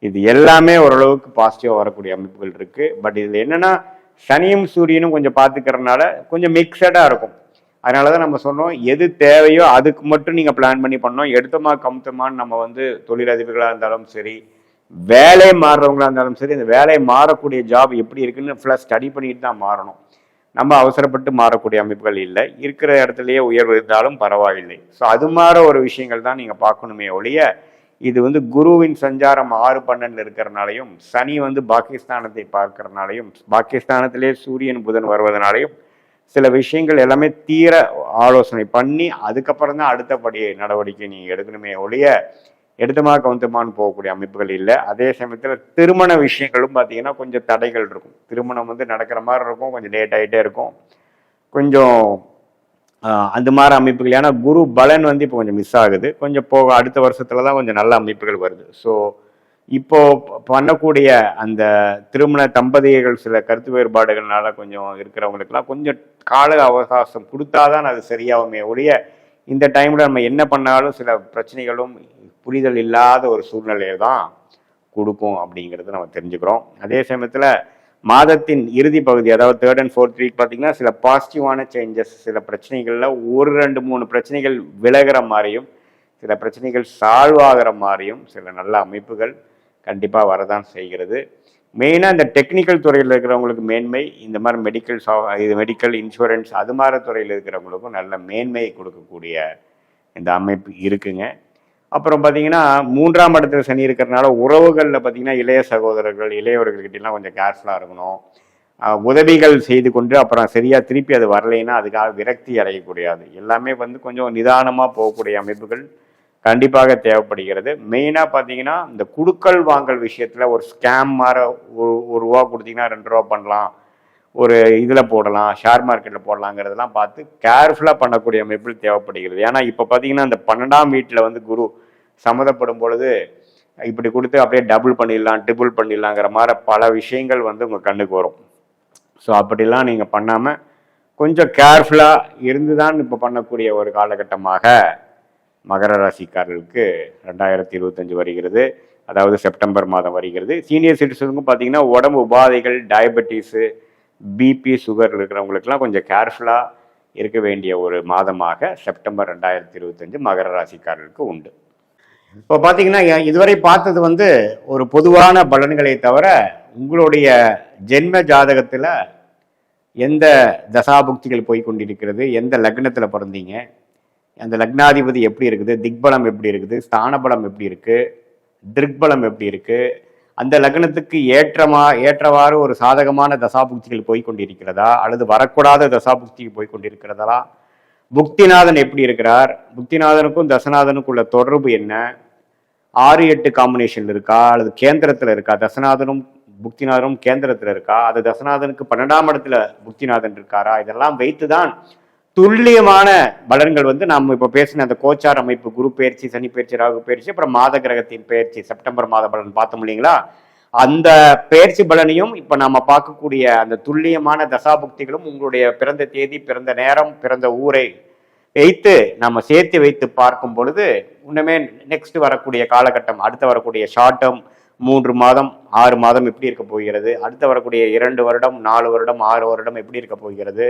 இது எல்லாமே ஓரளவுக்கு பாசிட்டிவாக வரக்கூடிய அமைப்புகள் இருக்குது. பட் இதில் என்னென்னா சனியும் சூரியனும் கொஞ்சம் பார்த்துக்கிறதுனால கொஞ்சம் மிக்சடாக இருக்கும். அதனால தான் நம்ம சொன்னோம், எது தேவையோ அதுக்கு மட்டும் நீங்கள் பிளான் பண்ணி பண்ணோம். எடுத்தமா கமுத்தமான்னு நம்ம வந்து தொழிலதிபர்களாக இருந்தாலும் சரி, வேலை மாறுறவங்களா இருந்தாலும் சரி, இந்த வேலை மாறக்கூடிய ஜாப் எப்படி இருக்குன்னு ஃபுல்லாக ஸ்டடி பண்ணிட்டு தான் மாறணும். நம்ம அவசரப்பட்டு மாறக்கூடிய அமைப்புகள் இல்லை, இருக்கிற இடத்துலையே உயர்வு இருந்தாலும் பரவாயில்லை. ஸோ அது மாதிரி ஒரு விஷயங்கள் தான் நீங்கள் பார்க்கணுமே ஒழிய, இது வந்து குருவின் சஞ்சாரம் 6-12 இருக்கிறனாலையும், சனி வந்து பாகிஸ்தானத்தை பார்க்கறனாலையும், பாகிஸ்தானத்திலே சூரியன் புதன் வருவதனாலையும் சில விஷயங்கள் எல்லாமே தீர ஆலோசனை பண்ணி அதுக்கப்புறம் தான் அடுத்தபடி நடவடிக்கை நீங்கள் எடுக்கணுமே ஒழிய எடுத்தமா கவுந்தமான்னு போகக்கூடிய அமைப்புகள் இல்லை. அதே சமயத்தில் திருமண விஷயங்களும் பார்த்தீங்கன்னா கொஞ்சம் தடைகள் இருக்கும். திருமணம் வந்து நடக்கிற மாதிரி இருக்கும், கொஞ்சம் லேட் ஆகிட்டே இருக்கும், கொஞ்சம் அந்த மாதிரி அமைப்புகள். ஏன்னா குரு பலன் வந்து இப்போ கொஞ்சம் மிஸ் ஆகுது, கொஞ்சம் போக அடுத்த வருஷத்துல தான் கொஞ்சம் நல்ல அமைப்புகள் வருது. ஸோ இப்போ பண்ணக்கூடிய அந்த திருமண தம்பதிகள் சில கருத்து வேறுபாடுகள்னால கொஞ்சம் இருக்கிறவங்களுக்குலாம் கொஞ்சம் கால அவகாசம் கொடுத்தாதான் அது சரியாகுமே ஒழிய, இந்த டைமில் நம்ம என்ன பண்ணாலும் சில பிரச்சனைகளும் புரிதல் இல்லாத ஒரு சூழ்நிலையை தான் கொடுக்கும் அப்படிங்கிறது நம்ம தெரிஞ்சுக்கிறோம். அதே சமயத்தில் மாதத்தின் இறுதி பகுதி, அதாவது 3rd and 4th வீக் பார்த்தீங்கன்னா சில பாசிட்டிவான சேஞ்சஸ், சில பிரச்சனைகளில் 1-2-3 பிரச்சனைகள் விலகிற மாதிரியும், சில பிரச்சனைகள் சால்வ் ஆகிற மாதிரியும் சில நல்ல அமைப்புகள் கண்டிப்பாக வரதான் செய்கிறது. மெயினாக இந்த டெக்னிக்கல் துறையில் இருக்கிறவங்களுக்கு மேன்மை, இந்த மாதிரி மெடிக்கல் இன்சூரன்ஸ் அது மாதிரி துறையில் இருக்கிறவங்களுக்கும் நல்ல மேன்மையை கொடுக்கக்கூடிய இந்த அமைப்பு இருக்குங்க. அப்புறம் பார்த்தீங்கன்னா 3ஆம் இடத்துல சனி இருக்கிறதுனால உறவுகளில் பார்த்தீங்கன்னா இளைய சகோதரர்கள், இளையவர்கள்கிட்டலாம் கொஞ்சம் கேர்ஃபுல்லாக இருக்கணும். உதவிகள் செய்து கொண்டு அப்புறம் சரியாக திருப்பி அது வரலைன்னா அதுக்காக விரக்தி அடையக்கூடாது. எல்லாமே வந்து கொஞ்சம் நிதானமாக போகக்கூடிய அமைப்புகள் கண்டிப்பாக தேவைப்படுகிறது. மெயினாக பார்த்தீங்கன்னா இந்த குடுக்கல் வாங்கல் விஷயத்தில் ஒரு ஸ்கேம் மாதிரி ஒரு ரூபா கொடுத்தீங்கன்னா 2 ரூபா பண்ணலாம், ஒரு இதில் போடலாம், ஷேர் மார்க்கெட்டில் போடலாங்கிறதெல்லாம் பார்த்து கேர்ஃபுல்லாக பண்ணக்கூடிய அமைப்பில் தேவைப்படுகிறது. ஏன்னா இப்போ பார்த்தீங்கன்னா இந்த 12ஆம் வீட்டில் வந்து குரு சம்மந்தப்படும் பொழுது இப்படி கொடுத்து அப்படியே டபுள் பண்ணிடலாம், ட்ரிபிள் பண்ணிடலாங்கிற மாதிரி பல விஷயங்கள் வந்து உங்கள் கண்ணுக்கு வரும். ஸோ அப்படிலாம் நீங்கள் பண்ணாமல் கொஞ்சம் கேர்ஃபுல்லாக இருந்து தான் இப்போ பண்ணக்கூடிய ஒரு காலகட்டமாக மகர ராசிக்காரர்களுக்கு 2025 வருகிறது. அதாவது செப்டம்பர் மாதம் வருகிறது. சீனியர் சிட்டிசனுக்கும் பார்த்தீங்கன்னா உடம்பு உபாதைகள், டயபெட்டிஸு, பிபி, சுகர் இருக்கிறவங்களுக்குலாம் கொஞ்சம் கேர்ஃபுல்லாக இருக்க வேண்டிய ஒரு மாதமாக செப்டம்பர் 2025 மகர ராசிக்காரர்களுக்கு உண்டு. இப்போ பார்த்தீங்கன்னா இதுவரை பார்த்தது வந்து ஒரு பொதுவான பலன்களை தவிர, உங்களுடைய ஜென்ம ஜாதகத்தில் எந்த தசாபுக்திகள் போய் கொண்டிருக்கிறது, எந்த லக்னத்தில் பிறந்தீங்க, அந்த லக்னாதிபதி எப்படி இருக்குது, திக்பலம் எப்படி இருக்குது, ஸ்தானபலம் எப்படி இருக்குது, திருக்பலம் எப்படி இருக்குது, அந்த லக்னத்துக்கு ஏற்றவாறு ஒரு சாதகமான தசாபுக்திகள் போய் கொண்டிருக்கிறதா அல்லது வரக்கூடாத தசாபுக்திகள் போய் கொண்டிருக்கிறதா, புக்திநாதன் எப்படி இருக்கிறார், புக்திநாதனுக்கும் தசநாதனுக்கும் உள்ள தொடர்பு என்ன, 6-8 காம்பினேஷன் இருக்கா அல்லது கேந்திரத்தில் இருக்கா, தசநாதனும் புக்திநாதனும் கேந்திரத்தில் இருக்கா, அது தசநாதனுக்கு 12ஆம் இடத்துல புக்திநாதன் இருக்காரா, இதெல்லாம் வைத்துதான் துல்லியமான பலன்கள் வந்து நாம் இப்போ பேசின அந்த கோச்சார் அமைப்பு, குரு பயிற்சி, சனி பயிற்சி, ராகு பயிற்சி, அப்புறம் மாத கிரகத்தின் பயிற்சி, செப்டம்பர் மாத பலன் பார்த்தோம் இல்லைங்களா, அந்த பயிற்சி பலனையும் இப்போ நம்ம பார்க்கக்கூடிய அந்த துல்லியமான தசாபுக்திகளும் உங்களுடைய பிறந்த தேதி, பிறந்த நேரம், பிறந்த ஊரை வைத்து நம்ம சேர்த்து வைத்து பார்க்கும் பொழுது இன்னுமே நெக்ஸ்ட் வரக்கூடிய காலகட்டம், அடுத்து வரக்கூடிய ஷார்ட் டேர்ம் 3 மாதம் 6 மாதம் எப்படி இருக்க போகிறது, அடுத்து வரக்கூடிய 2 வருடம் 4 வருடம் 6 வருடம் எப்படி இருக்க போகிறது,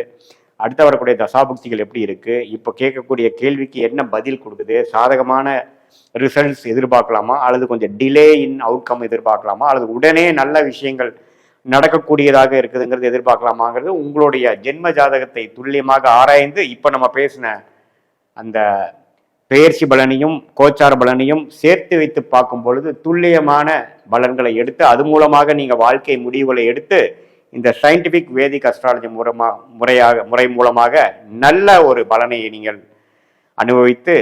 அடுத்து வரக்கூடிய தசாபுக்திகள் எப்படி இருக்கு, இப்போ கேட்கக்கூடிய கேள்விக்கு என்ன பதில் கொடுக்குது, சாதகமான ரிசல்ட்ஸ் எதிர்பார்க்கலாமா அல்லது கொஞ்சம் டிலே இன் அவுட்கம் எதிர்பார்க்கலாமா அல்லது உடனே நல்ல விஷயங்கள் நடக்கக்கூடியதாக இருக்குதுங்கிறது எதிர்பார்க்கலாமாங்கிறது உங்களுடைய ஜென்ம ஜாதகத்தை துல்லியமாக ஆராய்ந்து இப்போ நம்ம பேசின அந்த பெயர்ச்சி பலனையும் கோச்சார பலனையும் சேர்த்து வைத்து பார்க்கும் பொழுது துல்லியமான பலன்களை எடுத்து அது மூலமாக நீங்கள் வாழ்க்கை முடிவுகளை எடுத்து இந்த சயின்டிபிக் வேதிக் அஸ்ட்ராலஜி முறை மூலமாக நல்ல ஒரு பலனை நீங்கள் அனுபவித்து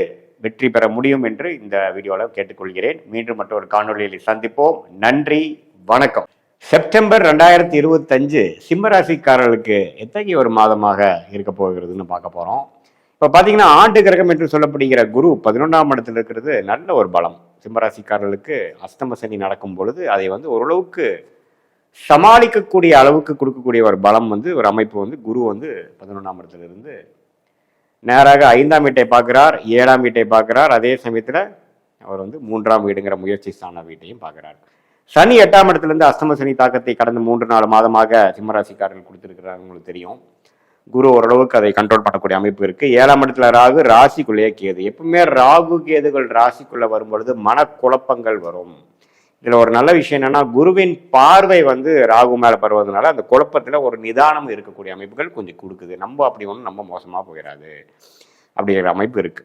வெற்றி பெற முடியும் என்று இந்த வீடியோவில் கேட்டுக்கொள்கிறேன். மீண்டும் மற்றொரு காணொலியில் சந்திப்போம். நன்றி, வணக்கம். செப்டம்பர் 2025 சிம்மராசிக்காரர்களுக்கு எத்தகைய ஒரு மாதமாக இருக்க போகிறதுன்னு பார்க்க போகிறோம். இப்போ பார்த்தீங்கன்னா ஆண்டு கிரகம் என்று சொல்லப்படுகிற குரு 11ஆம் இடத்துல இருக்கிறது நல்ல ஒரு பலம். சிம்மராசிக்காரர்களுக்கு அஷ்டம சனி நடக்கும் பொழுது அதை ஓரளவுக்கு சமாளிக்கக்கூடிய அளவுக்கு கொடுக்கக்கூடிய ஒரு பலம் ஒரு அமைப்பு குரு 11ஆம் இடத்துல இருந்து நேராக 5ஆம் வீட்டை பார்க்கிறார், 7ஆம் வீட்டை பார்க்கிறார். அதே சமயத்தில் அவர் 3ஆம் வீடுங்கிற முயற்சி ஸ்தான வீட்டையும் பார்க்கிறார். சனி 8ஆம் இடத்துல இருந்து அஷ்டம சனி தாக்கத்தை கடந்த 3-4 மாதமாக சிம்மராசிக்காரர்கள் கொடுத்துருக்கிறாங்க. உங்களுக்கு தெரியும், குரு ஓரளவுக்கு அதை கண்ட்ரோல் பண்ணக்கூடிய அமைப்பு இருக்கு. 7ஆம் இடத்துல ராகு, ராசிக்குள்ளேயே கேது. எப்பவுமே ராகு கேதுகள் ராசிக்குள்ள வரும்பொழுது மனக்குழப்பங்கள் வரும். இதுல ஒரு நல்ல விஷயம் என்னன்னா, குருவின் பார்வை ராகு மேல பருவதனால அந்த குழப்பத்துல ஒரு நிதானம் இருக்கக்கூடிய அமைப்புகள் கொஞ்சம் கொடுக்குது. நம்ம அப்படி ஒன்றும் நம்ம மோசமா போயிடாது அப்படிங்கிற அமைப்பு இருக்கு.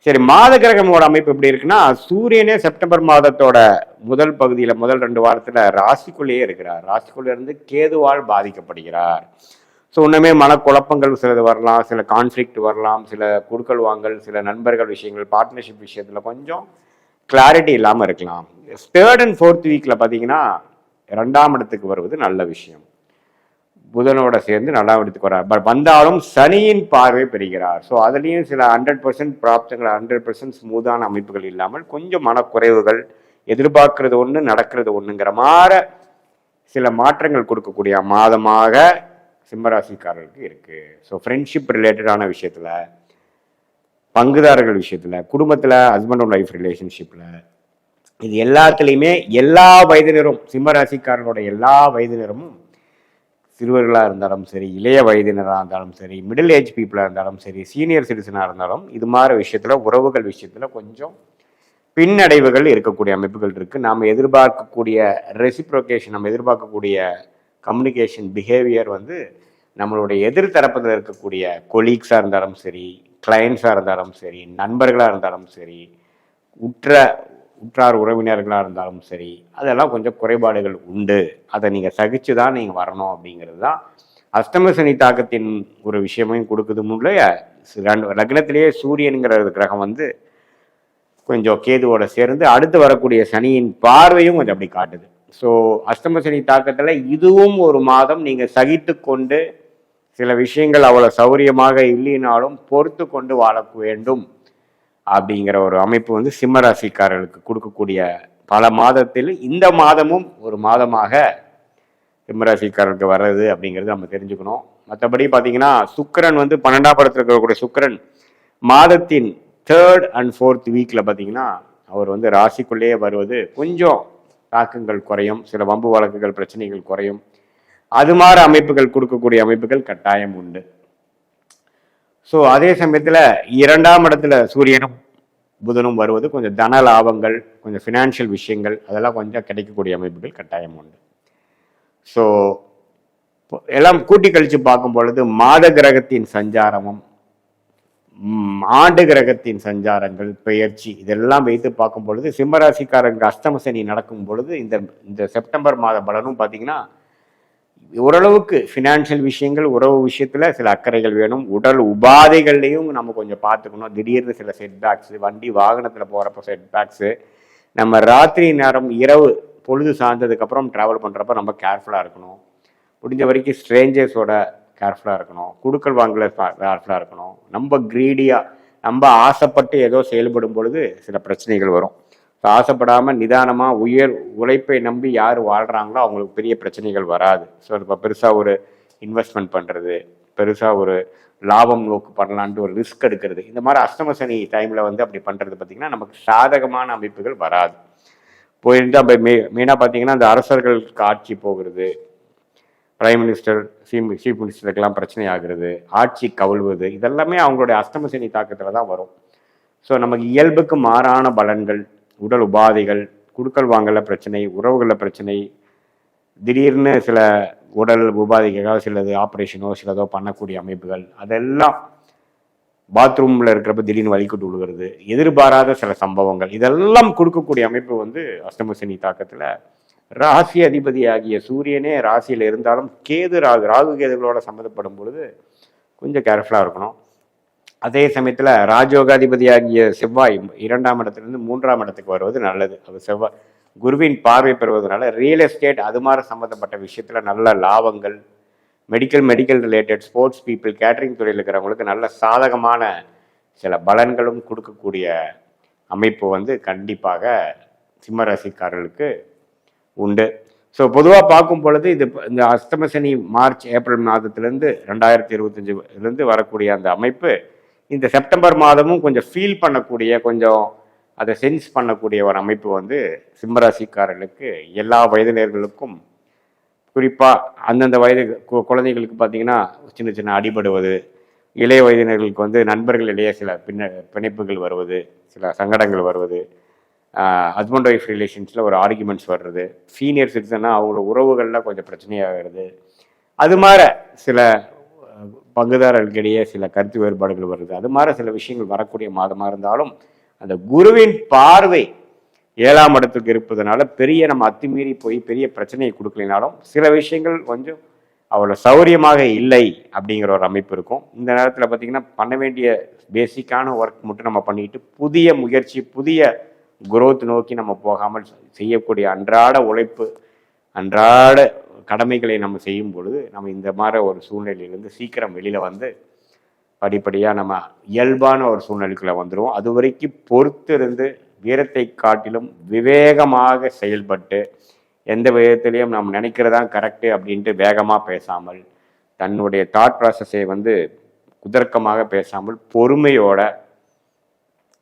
சரி, மாத கிரகமோட அமைப்பு எப்படி இருக்குன்னா, சூரியனே செப்டம்பர் மாதத்தோட முதல் பகுதியில முதல் 2 வாரத்துல ராசிக்குள்ளேயே இருக்கிறார். ராசிக்குள்ள இருந்து கேதுவால் பாதிக்கப்படுகிறார். ஸோ இன்னுமே மனக்குழப்பங்கள் சிலது வரலாம், சில கான்ஃப்ளிக்ட் வரலாம், சில குடுக்கல் வாங்கல், சில நண்பர்கள் விஷயங்கள், பார்ட்னர்ஷிப் விஷயத்துல கொஞ்சம் கிளாரிட்டி இல்லாமல் இருக்கலாம். 3rd and 4th வீக்ல பார்த்தீங்கன்னா 2ஆம் இடத்துக்கு வருவது நல்ல விஷயம். புதனோட சேர்ந்து 2ஆம் இடத்துக்கு வரார். பட் வந்தாலும் சனியின் பார்வை பெறுகிறார். ஸோ அதுலேயும் சில 100% பிராப்தங்கள், 100% ஸ்மூதான அமைப்புகள் இல்லாமல் கொஞ்சம் மனக்குறைவுகள், எதிர்பார்க்கறது ஒன்று நடக்கிறது ஒன்றுங்கிற மாதிரி சில மாற்றங்கள் கொடுக்கக்கூடிய மாதமாக சிம்மராசிக்காரர்களுக்கு இருக்கு. ஸோ ஃப்ரெண்ட்ஷிப் ரிலேட்டடான விஷயத்துல, பங்குதாரர்கள் விஷயத்துல, குடும்பத்துல, ஹஸ்பண்ட் அண்ட் ஒய்ஃப் ரிலேஷன்ஷிப்ல, இது எல்லாத்துலேயுமே எல்லா வயதினரும், சிம்மராசிக்காரர்களோட எல்லா வயதினரும், சிறுவர்களாக இருந்தாலும் சரி, இளைய வயதினராக இருந்தாலும் சரி, மிடில் ஏஜ் பீப்புளாக இருந்தாலும் சரி, சீனியர் சிட்டிசனாக இருந்தாலும் இது மாதிரி விஷயத்துல, உறவுகள் விஷயத்துல கொஞ்சம் பின்னடைவுகள் இருக்கக்கூடிய அமைப்புகள் இருக்கு. நாம் எதிர்பார்க்கக்கூடிய ரெசிப்ரோகேஷன், நம்ம எதிர்பார்க்கக்கூடிய கம்யூனிகேஷன் பிஹேவியர் நம்மளுடைய எதிர்த்தரப்பில் இருக்கக்கூடிய கொலீக்ஸாக இருந்தாலும் சரி, கிளைண்ட்ஸாக இருந்தாலும் சரி, நண்பர்களாக இருந்தாலும் சரி, உற்றார் உறவினர்களாக இருந்தாலும் சரி, அதெல்லாம் கொஞ்சம் குறைபாடுகள் உண்டு. அதை நீங்கள் சகிச்சு தான் நீங்கள் வரணும் அப்படிங்கிறது தான் அஷ்டம சனி தாக்கத்தின் ஒரு விஷயமையும் கொடுக்குது. முன்னே லக்னத்திலேயே சூரியனுங்கிற கிரகம் கொஞ்சம் கேதுவோட சேர்ந்து அடுத்து வரக்கூடிய சனியின் பார்வையும் கொஞ்சம் அப்படி காட்டுது. ஸோ அஷ்டம சனி தாக்கத்தில் இதுவும் ஒரு மாதம் நீங்கள் சகித்து கொண்டு, சில விஷயங்கள் அவ்வளோ சௌரியமாக இல்லைனாலும் பொறுத்து கொண்டு வாழ வேண்டும் அப்படிங்கிற ஒரு அமைப்பு சிம்மராசிக்காரர்களுக்கு கொடுக்கக்கூடிய பல மாதத்தில் இந்த மாதமும் ஒரு மாதமாக சிம்மராசிக்காரர்களுக்கு வர்றது அப்படிங்கிறது நம்ம தெரிஞ்சுக்கணும். மற்றபடி பார்த்தீங்கன்னா சுக்கிரன் 12ஆம் இடத்துல இருக்கக்கூடிய சுக்கிரன் மாதத்தின் 3rd and 4th வீக்ல பார்த்தீங்கன்னா அவர் ராசிக்குள்ளேயே வருவது கொஞ்சம் தாக்கங்கள் குறையும், சில வம்பு வழக்குகள் பிரச்சனைகள் குறையும். அது மாதிரி அமைப்புகள் கொடுக்கக்கூடிய அமைப்புகள் கட்டாயம் உண்டு. ஸோ அதே சமயத்தில் 2ஆம் இடத்துல சூரியனும் புதனும் வருவது கொஞ்சம் தன லாபங்கள், கொஞ்சம் ஃபினான்ஷியல் விஷயங்கள், அதெல்லாம் கொஞ்சம் கிடைக்கக்கூடிய அமைப்புகள் கட்டாயம் உண்டு. ஸோ எல்லாம் கூட்டி கழிச்சு பார்க்கும் பொழுது மாத கிரகத்தின் சஞ்சாரமும் ஆண்டு கிரகத்தின் சஞ்சாரங்கள், பெயர்ச்சி, இதெல்லாம் வைத்து பார்க்கும் பொழுது சிம்மராசிக்காரங்க அஷ்டம சனி நடக்கும் பொழுது இந்த செப்டம்பர் மாத பலனும் பார்த்தீங்கன்னா ஓரளவுக்கு ஃபினான்ஷியல் விஷயங்கள், உறவு விஷயத்துல சில அக்கறைகள் வேணும். உடல் உபாதைகள்லையும் நம்ம கொஞ்சம் பார்த்துக்கணும். திடீர்னு சில செட்பேக்ஸு, வண்டி வாகனத்துல போறப்ப செட்பேக்ஸு, நம்ம ராத்திரி நேரம் இரவு பொழுது சார்ந்ததுக்கப்புறம் ட்ராவல் பண்ணுறப்ப ரொம்ப கேர்ஃபுல்லாக இருக்கணும். முடிஞ்ச வரைக்கும் ஸ்ட்ரேஞ்சர்ஸோட கேர்ஃபுல்லாக இருக்கணும். குடுக்கல் வாங்கல கேர்ஃபுல்லாக இருக்கணும். நம்ம க்ரீடியாக நம்ம ஆசைப்பட்டு ஏதோ செயல்படும் பொழுது சில பிரச்சனைகள் வரும். ஸோ ஆசைப்படாமல் நிதானமாக உயர் உழைப்பை நம்பி யார் வாழ்கிறாங்களோ அவங்களுக்கு பெரிய பிரச்சனைகள் வராது. ஸோ இப்போ பெருசாக ஒரு இன்வெஸ்ட்மெண்ட் பண்ணுறது, பெருசாக ஒரு லாபம் நோக்கு பண்ணலான்ட்டு ஒரு ரிஸ்க் எடுக்கிறது, இந்த மாதிரி அஷ்டம சனி டைமில் வந்து அப்படி பண்ணுறது பார்த்திங்கன்னா நமக்கு சாதகமான அமைப்புகள் வராது. போயிருந்து அப்போ மெயினாக பார்த்தீங்கன்னா அந்த அரசர்களுக்கு ஆட்சி போகிறது, பிரைம் மினிஸ்டர் சீஃப் மினிஸ்டருக்கெல்லாம் பிரச்சனை ஆகுறது, ஆட்சி கவிழ்வது, இதெல்லாமே அவங்களுடைய அஷ்டம சனி தாக்கத்தில் தான் வரும். ஸோ நமக்கு இயல்புக்கு மாறான பலன்கள், உடல் உபாதைகள், குடுக்கல் வாங்கல பிரச்சனை, உறவுகளில் பிரச்சனை, திடீர்னு சில உடல் உபாதைக்காக சிலது ஆப்ரேஷனோ சிலதோ பண்ணக்கூடிய அமைப்புகள், அதெல்லாம் பாத்ரூமில் இருக்கிறப்ப திடீர்னு வலிக்கிட்டு விழுகிறது, எதிர்பாராத சில சம்பவங்கள், இதெல்லாம் கொடுக்கக்கூடிய அமைப்பு வந்து அஷ்டம சனி தாக்கத்தில். ராசி அதிபதி ஆகிய சூரியனே ராசியில் இருந்தாலும் கேது ராகு கேதுகளோட சம்மந்தப்படும் பொழுது கொஞ்சம் கேர்ஃபுல்லாக இருக்கணும். அதே சமயத்தில் ராஜயோகாதிபதி ஆகிய செவ்வாய் 2ஆம் இடத்துலேருந்து 3ஆம் இடத்துக்கு வருவது நல்லது. அது செவ்வாய் குருவின் பார்வை பெறுவதனால ரியல் எஸ்டேட் அது மாதிரி சம்மந்தப்பட்ட விஷயத்தில் நல்ல லாபங்கள், medical related, sports people, catering துறையில் இருக்கிறவங்களுக்கு நல்ல சாதகமான சில பலன்களும் கொடுக்கக்கூடிய அமைப்பு வந்து கண்டிப்பாக சிம்மராசிக்காரர்களுக்கு உண்டு. ஸோ பொதுவாக பார்க்கும் பொழுது இந்த அஷ்டம சனி மார்ச் ஏப்ரல் மாதத்துலேருந்து 2025 வரக்கூடிய அந்த அமைப்பு இந்த செப்டம்பர் மாதமும் கொஞ்சம் ஃபீல் பண்ணக்கூடிய, கொஞ்சம் அதை சென்ஸ் பண்ணக்கூடிய ஒரு அமைப்பு வந்து சிம்மராசிக்காரர்களுக்கு எல்லா வயதினர்களுக்கும், குறிப்பாக அந்தந்த வயது குழந்தைகளுக்கு பார்த்தீங்கன்னா சின்ன சின்ன அடிபடுவது, இளைய வயதினர்களுக்கு வந்து நண்பர்களிடையே சில பிணைப்புகள் வருவது, சில சங்கடங்கள் வருவது, ஹஸ்பண்ட் ஒய்ஃப் ரிலேஷன்ஸில் ஒரு ஆர்குமெண்ட்ஸ் வர்றது, சீனியர் சிட்டிசனாக அவங்களோட உறவுகளில் கொஞ்சம் பிரச்சனையாகிறது, அது மாதிரி சில பங்குதாரர்களுக்கிடையே சில கருத்து வேறுபாடுகள் வருது, அது மாதிரி சில விஷயங்கள் வரக்கூடிய மாதமாக இருந்தாலும் அந்த குருவின் பார்வை 7ஆம் இடத்துக்கு இருப்பதனால பெரிய நம்ம அத்துமீறி போய் பெரிய பிரச்சனையை கொடுக்கலினாலும் சில விஷயங்கள் கொஞ்சம் அவ்வளோ சௌரியமாக இல்லை அப்படிங்கிற ஒரு அமைப்பு இருக்கும். இந்த நேரத்தில் பார்த்திங்கன்னா பண்ண வேண்டிய பேசிக்கான ஒர்க் மட்டும் நம்ம பண்ணிட்டு புதிய முயற்சி, புதிய குரோத் நோக்கி நம்ம போகாமல் செய்யக்கூடிய அன்றாட உழைப்பு, அன்றாட கடமைகளை நம்ம செய்யும் பொழுது நம்ம இந்த மாதிரி ஒரு சூழ்நிலையிலேருந்து சீக்கிரம் வெளியில் வந்து படிப்படியாக நம்ம இயல்பான ஒரு சூழ்நிலைக்குள்ளே வந்துடுவோம். அது வரைக்கும் பொறுத்து இருந்து வீரத்தை காட்டிலும் விவேகமாக செயல்பட்டு எந்த விதத்திலையும் நம்ம நினைக்கிறதா கரெக்டு அப்படின்ட்டு வேகமாக பேசாமல், தன்னுடைய தாட் ப்ராசஸை வந்து குதர்க்கமாக பேசாமல் பொறுமையோட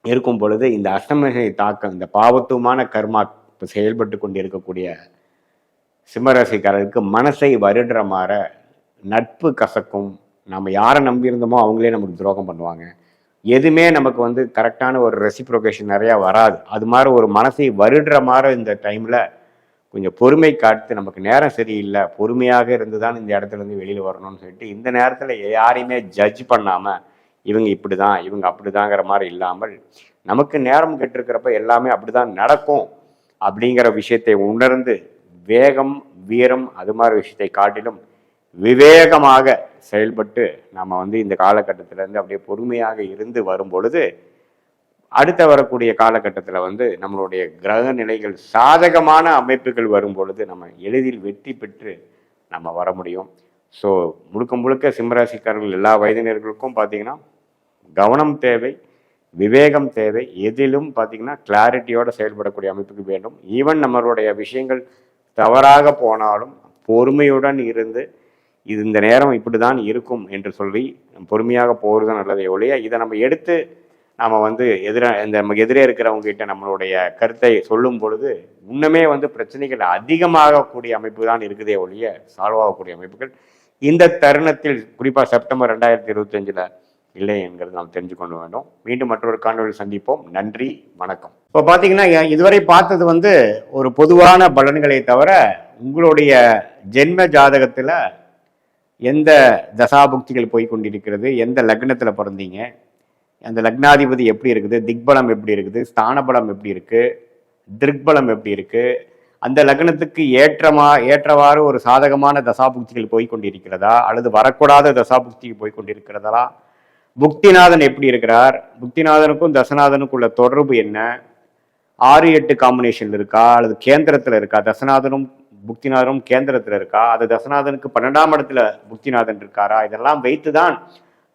இருக்கும் பொழுது இந்த அஷ்டமசனி தாக்கம், இந்த பாவத்துவமான கர்மா செயல்பட்டு கொண்டு இருக்கக்கூடிய சிம்மராசிக்காரருக்கு மனசை வருடுற மாதிரி நட்பு கசக்கும். நம்ம யாரை நம்பியிருந்தோமோ அவங்களே நமக்கு துரோகம் பண்ணுவாங்க. எதுவுமே நமக்கு வந்து கரெக்டான ஒரு ரெசிப்ரோகேஷன் நிறையா வராது. அது மாதிரி ஒரு மனசை வருடுற மாதிரி இந்த டைமில் கொஞ்சம் பொறுமை காட்டு, நமக்கு நேரம் சரியில்லை, பொறுமையாக இருந்து தான் இந்த இடத்துலேருந்து வெளியில் வரணும்னு சொல்லிட்டு இந்த நேரத்தில் யாரையுமே ஜட்ஜ் பண்ணாமல் இவங்க இப்படி தான் இவங்க அப்படி தாங்கிற மாதிரி இல்லாமல், நமக்கு நேரம் கெட்டிருக்கிறப்ப எல்லாமே அப்படி தான் நடக்கும் அப்படிங்கிற விஷயத்தை உணர்ந்து வேகம், வீரம், அது மாதிரி விஷயத்தை காட்டிலும் விவேகமாக செயல்பட்டு நம்ம வந்து இந்த காலகட்டத்திலேருந்து அப்படியே பொறுமையாக இருந்து வரும் பொழுது அடுத்த வரக்கூடிய காலகட்டத்தில் வந்து நம்மளுடைய கிரக நிலைகள் சாதகமான அமைப்புகள் வரும் பொழுது நம்ம எளிதில் வெற்றி பெற்று நம்ம வர முடியும். ஸோ முழுக்க சிம்மராசிக்காரர்கள் எல்லா வயதினர்களுக்கும் பார்த்தீங்கன்னா கவனம் தேவை, விவேகம் தேவை. எதிலும் பார்த்தீங்கன்னா கிளாரிட்டியோடு செயல்படக்கூடிய அமைப்புக்கு வேண்டும். ஈவன் நம்மளுடைய விஷயங்கள் தவறாக போனாலும் பொறுமையுடன் இருந்து இது இந்த நேரம் இப்படி தான் இருக்கும் என்று சொல்லி பொறுமையாக போகிறது நல்லதே ஒழிய இதை நம்ம எடுத்து நாம் வந்து நமக்கு எதிரே இருக்கிறவங்க கிட்ட நம்மளுடைய கருத்தை சொல்லும் பொழுது இன்னுமே வந்து பிரச்சனைகள் அதிகமாகக்கூடிய அமைப்பு தான் இருக்குதே ஒழிய சால்வ் ஆகக்கூடிய அமைப்புகள் இந்த தருணத்தில் குறிப்பாக செப்டம்பர் 2025 இல்லை என்கிறது நாம் தெரிஞ்சு கொள்ள வேண்டும். மீண்டும் மற்றொரு காணொலியில் சந்திப்போம். நன்றி, வணக்கம். இப்போ பார்த்தீங்கன்னா இதுவரை பார்த்தது வந்து ஒரு பொதுவான பலன்களை தவிர உங்களுடைய ஜென்ம ஜாதகத்தில் எந்த தசாபுக்திகள் போய் கொண்டிருக்கிறது, எந்த லக்னத்தில் பிறந்தீங்க, அந்த லக்னாதிபதி எப்படி இருக்குது, திக்பலம் எப்படி இருக்குது, ஸ்தானபலம் எப்படி இருக்குது, திருக்பலம் எப்படி இருக்குது, அந்த லக்னத்துக்கு ஏற்றவாறு ஒரு சாதகமான தசாபுக்திகள் போய் கொண்டிருக்கிறதா அல்லது வரக்கூடாத தசாபுக்திகள் போய் கொண்டிருக்கிறதா, புக்திநாதன் எப்படி இருக்கிறார், புக்திநாதனுக்கும் தசநாதனுக்கும் உள்ள தொடர்பு என்ன, 6-8 காம்பினேஷன் இருக்கா அல்லது கேந்திரத்தில் இருக்கா, தசநாதனும் புக்திநாதனும் கேந்திரத்தில் இருக்கா, அது தசநாதனுக்கு 12ஆம் இடத்துல புக்திநாதன் இருக்காரா, இதெல்லாம் வைத்துதான்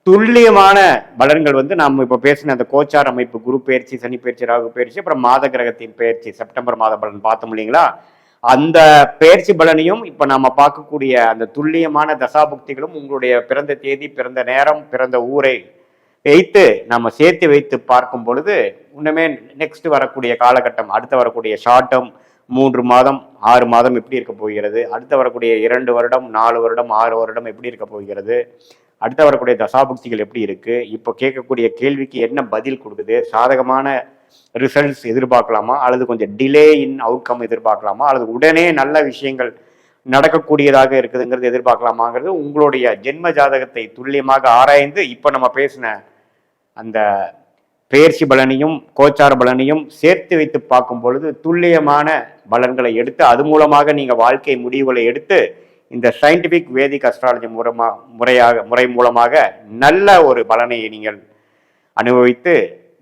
துல்லியமான பலன்கள் வந்து நாம் இப்போ பேசின அந்த கோச்சார் அமைப்பு, குரு பயிற்சி, சனி பயிற்சி, ராகு பயிற்சி, அப்புறம் மாத கிரகத்தின் பயிற்சி, செப்டம்பர் மாத பலன் பார்த்தோம் இல்லைங்களா, அந்த பெயர்ச்சி பலனையும் இப்போ நம்ம பார்க்கக்கூடிய அந்த துல்லியமான தசாபுக்திகளும் உங்களுடைய பிறந்த தேதி, பிறந்த நேரம், பிறந்த ஊரை வைத்து நம்ம சேர்த்து வைத்து பார்க்கும் பொழுது இன்னுமே நெக்ஸ்ட் வரக்கூடிய காலகட்டம், அடுத்து வரக்கூடிய ஷார்ட் டேர்ம் 3 மாதம் 6 மாதம் எப்படி இருக்க போகிறது, அடுத்து வரக்கூடிய 2 வருடம் 4 வருடம் 6 வருடம் எப்படி இருக்க போகிறது, அடுத்து வரக்கூடிய தசாபுக்திகள் எப்படி இருக்கு, இப்போ கேட்கக்கூடிய கேள்விக்கு என்ன பதில் கொடுக்குது, சாதகமான ரிசல்ட்ஸ் எதிர்பார்க்கலாமா அல்லது கொஞ்சம் டிலே இன் அவுட்கம் எதிர்பார்க்கலாமா அல்லது உடனே நல்ல விஷயங்கள் நடக்கக்கூடியதாக இருக்குதுங்கிறது எதிர்பார்க்கலாமாங்கிறது உங்களுடைய ஜென்ம ஜாதகத்தை துல்லியமாக ஆராய்ந்து இப்போ நம்ம பேசின அந்த பெயர்ச்சி பலனையும் கோச்சார பலனையும் சேர்த்து வைத்து பார்க்கும் பொழுது துல்லியமான பலன்களை எடுத்து அது மூலமாக நீங்கள் வாழ்க்கை முடிவுகளை எடுத்து இந்த சயின்டிபிக் வேதிக் அஸ்ட்ராலஜி முறை மூலமாக நல்ல ஒரு பலனை நீங்கள் அனுபவித்து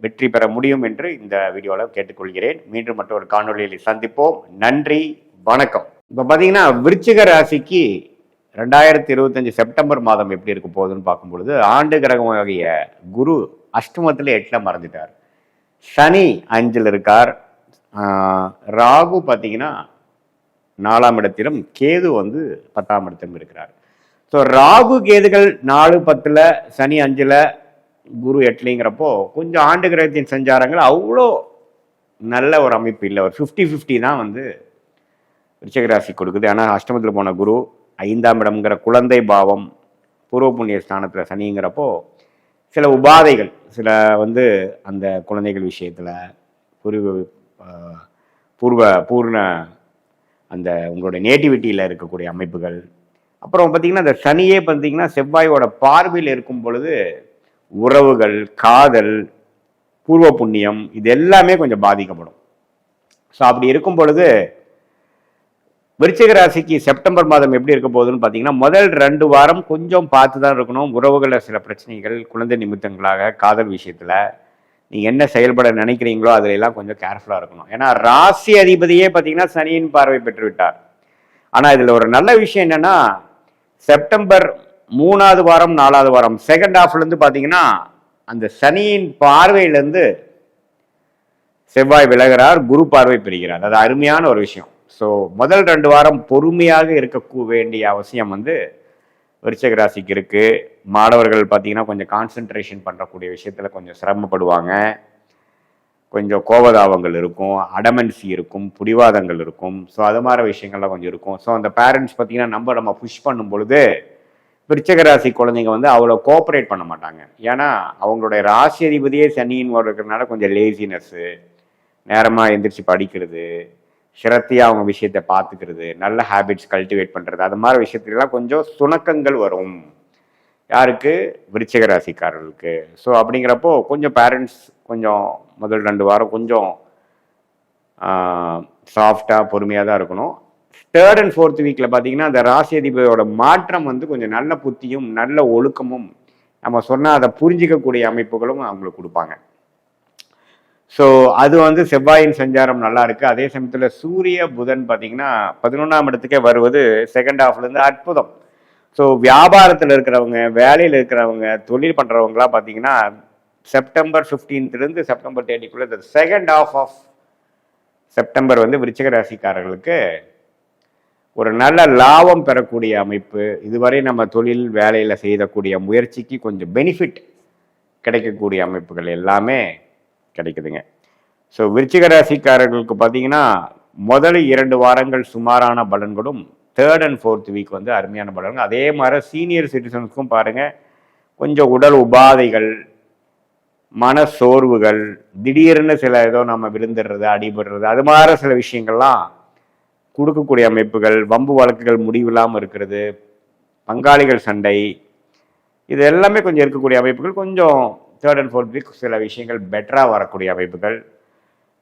வெற்றி பெற முடியும் என்று இந்த வீடியோவில் கேட்டுக்கொள்கிறேன். மீண்டும் மற்றொரு காணொலியில் சந்திப்போம். நன்றி, வணக்கம். இப்போ பார்த்தீங்கன்னா விருச்சிக ராசிக்கு 2025 செப்டம்பர் மாதம் எப்படி இருக்க போகுதுன்னு பார்க்கும் பொழுது ஆண்டு கிரகமாகிய குரு அஷ்டமத்தில் 8ல் மறைஞ்சிட்டார், சனி 5ல் இருக்கார், ராகு பார்த்தீங்கன்னா 4ஆம் இடத்திலும், கேது 10ஆம் இடத்திலும் இருக்கிறார். ஸோ ராகு கேதுகள் 4, 10ல், சனி 5ல், குரு 8லிங்கிறப்போ கொஞ்சம் ஆண்டு கிரகத்தின் சஞ்சாரங்கள் அவ்வளோ நல்ல ஒரு அமைப்பு இல்லை. ஒரு 50-50 தான் விருச்சிக ராசி கொடுக்குது. ஆனால் அஷ்டமத்தில் போன குரு 5ஆம் இடம்ங்கிற குழந்தை பாவம், பூர்வ புண்ணிய ஸ்தானத்தில் சனிங்கிறப்போ சில உபாதைகள், சில அந்த குழந்தைகள் விஷயத்தில் பூர்ண அந்த உங்களுடைய நேட்டிவிட்டியில் இருக்கக்கூடிய அமைப்புகள். அப்புறம் பார்த்தீங்கன்னா இந்த சனியே பார்த்தீங்கன்னா செவ்வாயோட பார்வையில் இருக்கும் பொழுது உறவுகள், காதல், பூர்வ புண்ணியம் இது எல்லாமே கொஞ்சம் பாதிக்கப்படும். ஸோ அப்படி இருக்கும் பொழுது விருச்சிக ராசிக்கு செப்டம்பர் மாதம் எப்படி இருக்க போகுதுன்னு பார்த்தீங்கன்னா முதல் 2 வாரம் கொஞ்சம் பார்த்து தான் இருக்கணும். உறவுகளில் சில பிரச்சனைகள், குழந்தை நிமித்தங்களாக, காதல் விஷயத்தில் நீங்கள் என்ன செயல்பட நினைக்கிறீங்களோ அதிலெல்லாம் கொஞ்சம் கேர்ஃபுல்லாக இருக்கணும். ஏன்னா ராசி அதிபதியே பார்த்தீங்கன்னா சனியின் பார்வை பெற்று விட்டார். ஆனால் இதில் ஒரு நல்ல விஷயம் என்னென்னா செப்டம்பர் 3வது வாரம் 4வது வாரம் செகண்ட் ஹாஃப்லேருந்து பார்த்தீங்கன்னா அந்த சனியின் பார்வையிலேருந்து செவ்வாய் விலகிறார், குரு பார்வை பெறுகிறார். அது அருமையான ஒரு விஷயம். ஸோ முதல் 2 வாரம் பொறுமையாக இருக்க வேண்டிய அவசியம் விருச்சிக ராசிக்கு இருக்குது. மாணவர்கள் பார்த்தீங்கன்னா கொஞ்சம் கான்சென்ட்ரேஷன் பண்ணக்கூடிய விஷயத்தில் கொஞ்சம் சிரமப்படுவாங்க. கொஞ்சம் கோபதாபங்கள் இருக்கும், அடமன்சி இருக்கும், புடிவாதங்கள் இருக்கும். ஸோ அது மாதிரி விஷயங்கள்லாம் கொஞ்சம் இருக்கும். ஸோ அந்த பேரண்ட்ஸ் பார்த்தீங்கன்னா நம்ம புஷ் பண்ணும் பொழுது விருச்சிக ராசி குழந்தைங்க அவ்வளோ கோஆப்ரேட் பண்ண மாட்டாங்க. ஏன்னா அவங்களுடைய ராசி அதிபதியே சனியின் இருக்கிறதுனால கொஞ்சம் லேசினஸ்ஸு, நேரமாக எந்திரிச்சு படிக்கிறது, சிரத்தையாக அவங்க விஷயத்தை பார்த்துக்கிறது, நல்ல ஹேபிட்ஸ் கல்டிவேட் பண்ணுறது, அது மாதிரி விஷயத்துலாம் கொஞ்சம் சுணக்கங்கள் வரும். யாருக்கு? விருச்சிக ராசிக்காரர்களுக்கு. ஸோ அப்படிங்கிறப்போ கொஞ்சம் பேரண்ட்ஸ் கொஞ்சம் முதல் 2 வாரம் கொஞ்சம் சாஃப்டாக பொறுமையாக தான் இருக்கணும். 3rd and 4th வீக்கில் பார்த்தீங்கன்னா அந்த ராசி அதிபதியோட மாற்றம் கொஞ்சம் நல்ல புத்தியும் நல்ல ஒழுக்கமும் நம்ம சொன்னால் அதை புரிஞ்சிக்கக்கூடிய அமைப்புகளும் அவங்களுக்கு கொடுப்பாங்க. ஸோ அது செவ்வாயின் சஞ்சாரம் நல்லா இருக்கு. அதே சமயத்தில் சூரிய புதன் பார்த்தீங்கன்னா 11ஆம் இடத்துக்கே வருவது செகண்ட் ஹாஃப்லேருந்து அற்புதம். ஸோ வியாபாரத்தில் இருக்கிறவங்க, வேலையில் இருக்கிறவங்க, தொழில் பண்ணுறவங்களாம் பார்த்தீங்கன்னா செப்டம்பர் 15லேருந்து செப்டம்பர் 30க்குள்ளே இந்த செகண்ட் ஹாஃப் ஆஃப் செப்டம்பர் விருச்சிக ராசிக்காரர்களுக்கு ஒரு நல்ல லாபம் பெறக்கூடிய அமைப்பு. இதுவரை நம்ம தொழில் வேலையில் செய்யக்கூடிய முயற்சிக்கு கொஞ்சம் பெனிஃபிட் கிடைக்கக்கூடிய அமைப்புகள் எல்லாமே கிடைக்குதுங்க. ஸோ விருச்சிக ராசிக்காரர்களுக்கு பார்த்தீங்கன்னா முதல் 2 வாரங்கள் சுமாரான பலன்களும் 3rd and 4th வீக் அருமையான பலன்கள். அதே மாதிரி சீனியர் சிட்டிசன்ஸ்க்கும் பாருங்கள் கொஞ்சம் உடல் உபாதைகள், மன சோர்வுகள், திடீர்னு சில ஏதோ நம்ம விழுந்துடுறது, அடிபடுறது, அது மாதிரி சில விஷயங்கள்லாம் கொடுக்கக்கூடிய அமைப்புகள், வம்பு வழக்குகள் முடிவில்லாமல் இருக்கிறது, பங்காளிகள் சண்டை, இது எல்லாமே கொஞ்சம் இருக்கக்கூடிய அமைப்புகள். கொஞ்சம் 3rd and 4th வீக் சில விஷயங்கள் பெட்டராக வரக்கூடிய அமைப்புகள்,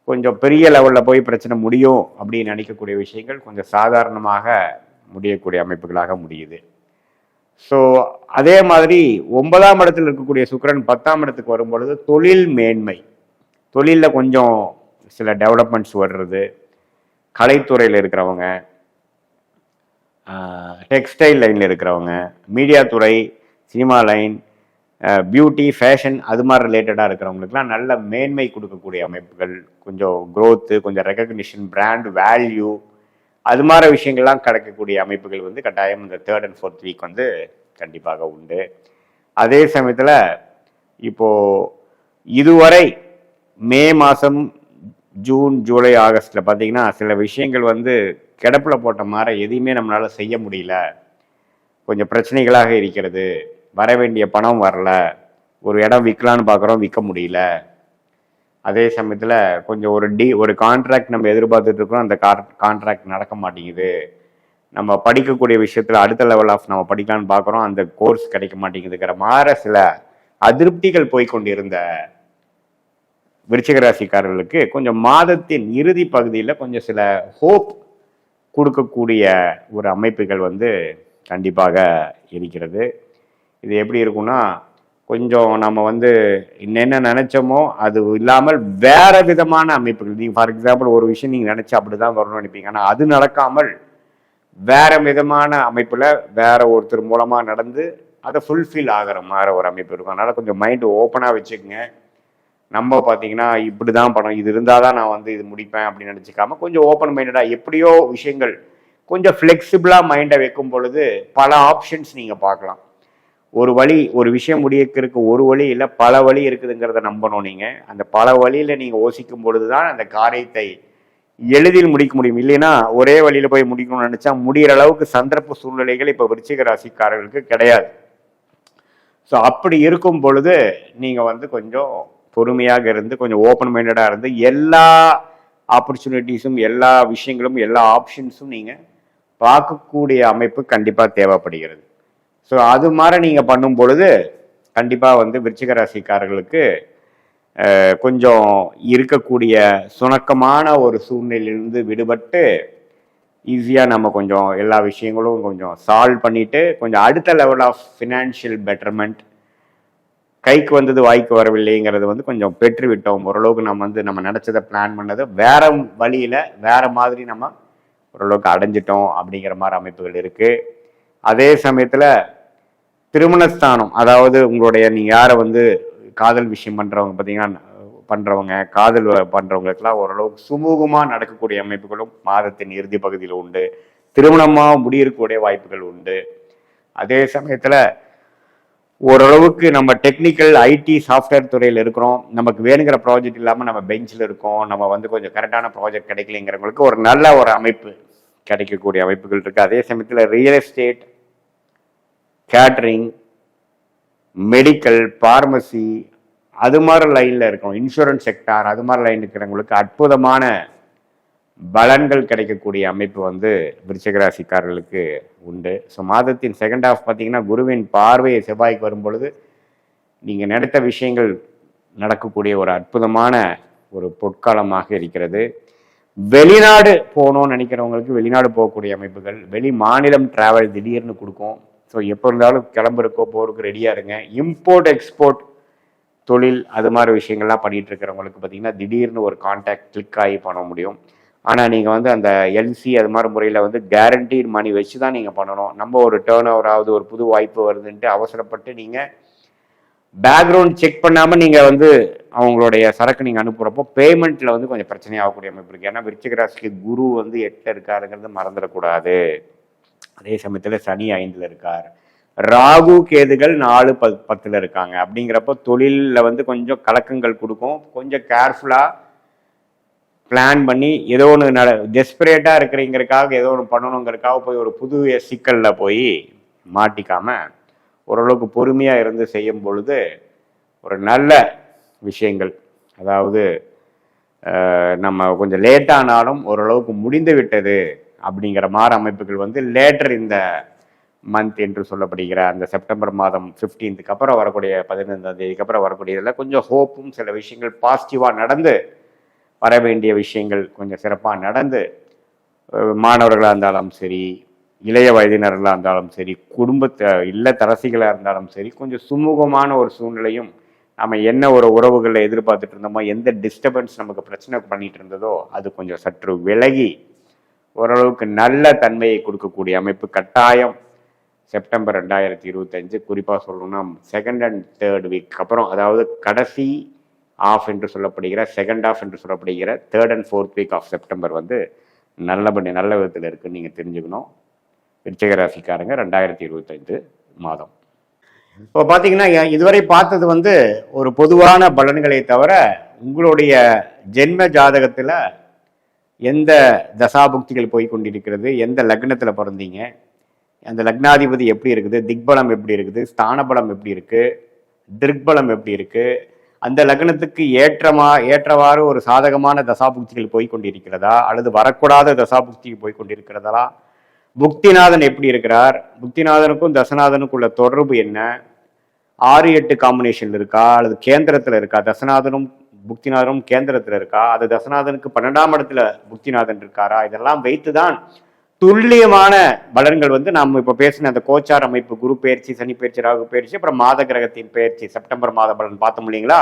கொஞ்சம் பெரிய லெவலில் போய் பிரச்சனை முடியும் அப்படின்னு நினைக்கக்கூடிய விஷயங்கள் கொஞ்சம் சாதாரணமாக முடியக்கூடிய அமைப்புகளாக முடியுது. ஸோ அதே மாதிரி 9ஆம் இடத்தில் இருக்கக்கூடிய சுக்கிரன் 10ஆம் இடத்துக்கு வரும்பொழுது தொழில் மேன்மை, தொழிலில் கொஞ்சம் சில டெவலப்மெண்ட்ஸ் வர்றது, கலைத்துறையில் இருக்கிறவங்க, டெக்ஸ்டைல் லைனில் இருக்கிறவங்க, மீடியா துறை, சினிமா லைன், பியூட்டி, ஃபேஷன் அது மாதிரி ரிலேட்டடாக இருக்கிறவங்களுக்குலாம் நல்ல மேன்மை கொடுக்கக்கூடிய அமைப்புகள், கொஞ்சம் க்ரோத்து, கொஞ்சம் ரெக்கக்னிஷன், பிராண்ட் வேல்யூ, அது மாதிரி விஷயங்கள்லாம் கிடைக்கக்கூடிய அமைப்புகள் வந்து கட்டாயம் இந்த 3rd and 4th வீக் வந்து கண்டிப்பாக உண்டு. அதே சமயத்தில் இப்போ இதுவரை மே மாதம் ஜூன் ஜூலை ஆகஸ்டில் பார்த்தீங்கன்னா சில விஷயங்கள் வந்து கிடப்பில் போட்ட மாதிரி எதையுமே நம்மளால் செய்ய முடியல, கொஞ்சம் பிரச்சனைகளாக இருக்கிறது, வர வேண்டிய பணம் வரல, ஒரு இடம் விற்கலான்னு பார்க்குறோம் விற்க முடியல, அதே சமயத்தில் கொஞ்சம் ஒரு கான்ட்ராக்ட் நம்ம எதிர்பார்த்துட்டு இருக்கோம், அந்த கான்ட்ராக்ட் நடக்க மாட்டேங்குது, நம்ம படிக்கக்கூடிய விஷயத்தில் அடுத்த லெவல் ஆஃப் நம்ம படிக்கலான்னு பார்க்குறோம், அந்த கோர்ஸ் கிடைக்க மாட்டேங்குதுங்கிற மாதிரி சில அதிருப்திகள் போய்கொண்டிருந்த விருச்சிக ராசிக்காரர்களுக்கு கொஞ்சம் மாதத்தின் இறுதி பகுதியில் கொஞ்சம் சில ஹோப் கொடுக்கக்கூடிய ஒரு அமைப்புகள் வந்து கண்டிப்பாக இருக்கிறது. இது எப்படி இருக்குன்னா, கொஞ்சம் நம்ம வந்து என்னென்ன நினைச்சோமோ அது இல்லாமல் வேற விதமான அமைப்புகள், நீங்கள் ஃபார் எக்ஸாம்பிள் ஒரு விஷயம் நீங்கள் நினைச்சா அப்படிதான் வரணும்னு நினைப்பீங்க, ஆனால் அது நடக்காமல் வேற விதமான அமைப்புல வேற ஒருத்தர் மூலமா நடந்து அதை ஃபுல்ஃபில் ஆகிற மாதிரி ஒரு அமைப்பு இருக்கும். அதனால கொஞ்சம் மைண்டு ஓப்பனாக வச்சுக்கோங்க. நம்ம பார்த்தீங்கன்னா இப்படி தான் படம், இது இருந்தால் தான் நான் வந்து இது முடிப்பேன் அப்படின்னு நினச்சிக்காம கொஞ்சம் ஓப்பன் மைண்டடாக எப்படியோ விஷயங்கள் கொஞ்சம் ஃப்ளெக்சிபிளாக மைண்டை வைக்கும் பொழுது பல ஆப்ஷன்ஸ் நீங்கள் பார்க்கலாம். ஒரு வழி, ஒரு விஷயம் முடிக்கிறதுக்கு ஒரு வழி இல்லை பல வழி இருக்குதுங்கிறத நம்பணும். நீங்கள் அந்த பல வழியில் நீங்கள் யோசிக்கும் பொழுது தான் அந்த காரியத்தை எளிதில் முடிக்க முடியும். இல்லைன்னா ஒரே வழியில் போய் முடிக்கணும்னு நினச்சா முடிகிற அளவுக்கு சந்தர்ப்ப சூழ்நிலைகள் இப்போ விருச்சிக ராசிக்காரர்களுக்கு கிடையாது. ஸோ அப்படி இருக்கும் பொழுது நீங்கள் வந்து கொஞ்சம் பொறுமையாக இருந்து கொஞ்சம் ஓப்பன் மைண்டடாக இருந்து எல்லா ஆப்பர்ச்சுனிட்டிஸும் எல்லா விஷயங்களும் எல்லா ஆப்ஷன்ஸும் நீங்கள் பார்க்கக்கூடிய அமைப்பு கண்டிப்பாக தேவைப்படுகிறது. ஸோ அது மாதிரி நீங்கள் பண்ணும் பொழுது கண்டிப்பாக வந்து விருச்சிக ராசிக்காரர்களுக்கு கொஞ்சம் இருக்கக்கூடிய சுணக்கமான ஒரு சூழ்நிலையிலிருந்து விடுபட்டு ஈஸியாக நம்ம கொஞ்சம் எல்லா விஷயங்களும் கொஞ்சம் சால்வ் பண்ணிவிட்டு கொஞ்சம் அடுத்த லெவல் ஆஃப் ஃபினான்ஷியல் பெட்டர்மெண்ட், கைக்கு வந்தது வாய்க்கு வரவில்லைங்கிறது வந்து கொஞ்சம் பெற்று விட்டோம். ஓரளவுக்கு நம்ம வந்து நம்ம நினச்சதை பிளான் பண்ணதை வேற வழியில் வேற மாதிரி நம்ம ஓரளவுக்கு அடைஞ்சிட்டோம் அப்படிங்கிற மாதிரி அமைப்புகள் இருக்குது. அதே சமயத்தில் திருமணஸ்தானம், அதாவது உங்களுடைய நீங்கள் யாரை வந்து காதல் விஷயம் பண்ணுறவங்க பார்த்தீங்கன்னா பண்ணுறவங்க காதல் பண்ணுறவங்களுக்கெல்லாம் ஓரளவுக்கு சுமூகமாக நடக்கக்கூடிய அமைப்புகளும் மாதத்தின் இறுதி பகுதியில் உண்டு. திருமணமாக முடியக்கூடிய வாய்ப்புகள் உண்டு. அதே சமயத்தில் ஓரளவுக்கு நம்ம டெக்னிக்கல் ஐடி சாஃப்ட்வேர் துறையில் இருக்கிறோம், நமக்கு வேணுங்கிற ப்ராஜெக்ட் இல்லாமல் நம்ம பெஞ்சில் இருக்கோம், நம்ம வந்து கொஞ்சம் கரெக்டான ப்ராஜெக்ட் கிடைக்கலைங்கிறவங்களுக்கு ஒரு நல்ல ஒரு அமைப்பு கிடைக்கக்கூடிய அமைப்புகள் இருக்குது. அதே சமயத்தில் real estate, catering, medical, pharmacy அது மாதிரி லைனில் இருக்கோம், இன்சூரன்ஸ் செக்டார் அது மாதிரி லைன் இருக்கிறவங்களுக்கு அற்புதமான பலன்கள் கிடைக்கக்கூடிய அமைப்பு வந்து விருச்சிக ராசிக்காரர்களுக்கு உண்டு. ஸோ மாதத்தின் செகண்ட் ஹாஃப் பார்த்தீங்கன்னா குருவின் பார்வையை செவ்வாய்க்கு வரும் பொழுது நீங்கள் நினைத்த விஷயங்கள் நடக்கக்கூடிய ஒரு அற்புதமான ஒரு பொற்காலமாக இருக்கிறது. வெளிநாடு போகணும்னு நினைக்கிறவங்களுக்கு வெளிநாடு போகக்கூடிய அமைப்புகள், வெளி மாநிலம் டிராவல் திடீர்னு கொடுக்கும். ஸோ எப்போ இருந்தாலும் கிளம்புறக்கோ போகிறதுக்கு ரெடியாக இருங்க. இம்போர்ட் எக்ஸ்போர்ட் தொழில் அது மாதிரி விஷயங்கள்லாம் பண்ணிகிட்டு இருக்கிறவங்களுக்கு பார்த்தீங்கன்னா திடீர்னு ஒரு கான்டாக்ட் கிளிக் ஆகி பண்ண முடியும். ஆனால் நீங்கள் வந்து அந்த எல்சி அது மாதிரி முறையில் வந்து கேரண்டீட் மணி வச்சு தான் நீங்கள் பண்ணணும். நம்ம ஒரு டேர்ன் ஓவர் ஆகுது, ஒரு புது வாய்ப்பு வருதுன்ட்டு அவசரப்பட்டு நீங்கள் பேக்ரவுண்ட் செக் பண்ணாமல் நீங்கள் வந்து அவங்களுடைய சரக்கு நீங்கள் அனுப்புகிறப்போ பேமெண்ட்டில் வந்து கொஞ்சம் பிரச்சனையாகக்கூடிய அமைப்பு இருக்குது. ஏன்னா விருச்சிக ராசிக்கு குரு வந்து 8 இருக்காருங்கிறது மறந்துடக்கூடாது. அதே சமயத்தில் சனி 5 இருக்கார், ராகு கேதுகள் 4 10 இருக்காங்க. அப்படிங்கிறப்போ தொழிலில் வந்து கொஞ்சம் கலக்கங்கள் கொடுக்கும். கொஞ்சம் கேர்ஃபுல்லாக பிளான் பண்ணி ஏதோ ஒன்று டெஸ்பரேட்டாக இருக்கிறீங்கிறதுக்காக ஏதோ ஒன்று பண்ணணுங்கிறதுக்காக போய் ஒரு புது சிக்கலில் போய் மாட்டிக்காமல் ஓரளவுக்கு பொறுமையாக இருந்து செய்யும் பொழுது ஒரு நல்ல விஷயங்கள், அதாவது நம்ம கொஞ்சம் லேட்டானாலும் ஓரளவுக்கு முடிந்து விட்டது அப்படிங்கிற மாதிரி அமைப்புகள் வந்து லேட்டர் இந்த மந்த் என்று சொல்லப்படுகிற அந்த செப்டம்பர் மாதம் 15th அப்புறம் வரக்கூடிய 15ஆம் தேதிக்கு அப்புறம் வரக்கூடியதில் கொஞ்சம் ஹோப்பும் சில விஷயங்கள் பாசிட்டிவாக நடந்து வர வேண்டிய விஷயங்கள் கொஞ்சம் சிறப்பாக நடந்து மாணவர்களாக இருந்தாலும் சரி, இளைய வயதினர்களாக இருந்தாலும் சரி, இல்லத்தரசிகளாக இருந்தாலும் சரி, கொஞ்சம் சுமூகமான ஒரு சூழ்நிலையும் நம்ம என்ன ஒரு உறவுகளில் எதிர்பார்த்துட்டு இருந்தோமோ எந்த டிஸ்டர்பன்ஸ் நமக்கு பிரச்சனை பண்ணிட்டு இருந்ததோ அது கொஞ்சம் சற்று விலகி ஓரளவுக்கு நல்ல தன்மையை கொடுக்கக்கூடிய அமைப்பு கட்டாயம் செப்டம்பர் 2025 குறிப்பாக சொல்லணும்னா 2nd and 3rd வீக் அப்புறம், அதாவது கடைசி ஆஃப் என்று சொல்லப்படுகிற செகண்ட் ஆஃப் என்று சொல்லப்படுகிற 3rd and 4th week of September வந்து நல்ல விதத்தில் இருக்குன்னு நீங்கள் தெரிஞ்சுக்கணும். விருச்சிக ராசிக்காரங்க 2025 மாதம். இப்போ பார்த்தீங்கன்னா இதுவரை பார்த்தது வந்து ஒரு பொதுவான பலன்களை தவிர உங்களுடைய ஜென்ம ஜாதகத்தில் எந்த தசாபுக்திகள் போய் கொண்டிருக்கிறது, எந்த லக்னத்தில் பிறந்தீங்க, அந்த லக்னாதிபதி எப்படி இருக்குது, திக்பலம் எப்படி இருக்குது, ஸ்தானபலம் எப்படி இருக்குது, திருக்பலம் எப்படி இருக்குது, அந்த லக்னத்துக்கு ஏற்றவாறு ஒரு சாதகமான தசாபுக்திகள் போய் கொண்டிருக்கிறதா அல்லது வரக்கூடாத தசாபுக்திகள் போய் கொண்டிருக்கிறதா, புக்திநாதன் எப்படி இருக்கிறார், புக்திநாதனுக்கும் தசநாதனுக்கும் உள்ள தொடர்பு என்ன, 6-8 காம்பினேஷன் இருக்கா அல்லது கேந்திரத்தில் இருக்கா, தசநாதனும் புக்திநாதனும் கேந்திரத்தில் இருக்கா, அது தசநாதனுக்கு 12ஆம் இடத்துல புக்திநாதன் இருக்காரா, இதெல்லாம் வைத்துதான் துல்லியமான பலன்கள் வந்து நம்ம இப்போ பேசின அந்த கோச்சார் அமைப்பு, குரு பயிற்சி, சனி பயிற்சி, ராகு பயிற்சி, அப்புறம் மாத கிரகத்தின் பயிற்சி, செப்டம்பர் மாத பலன் பார்த்தோம் இல்லைங்களா,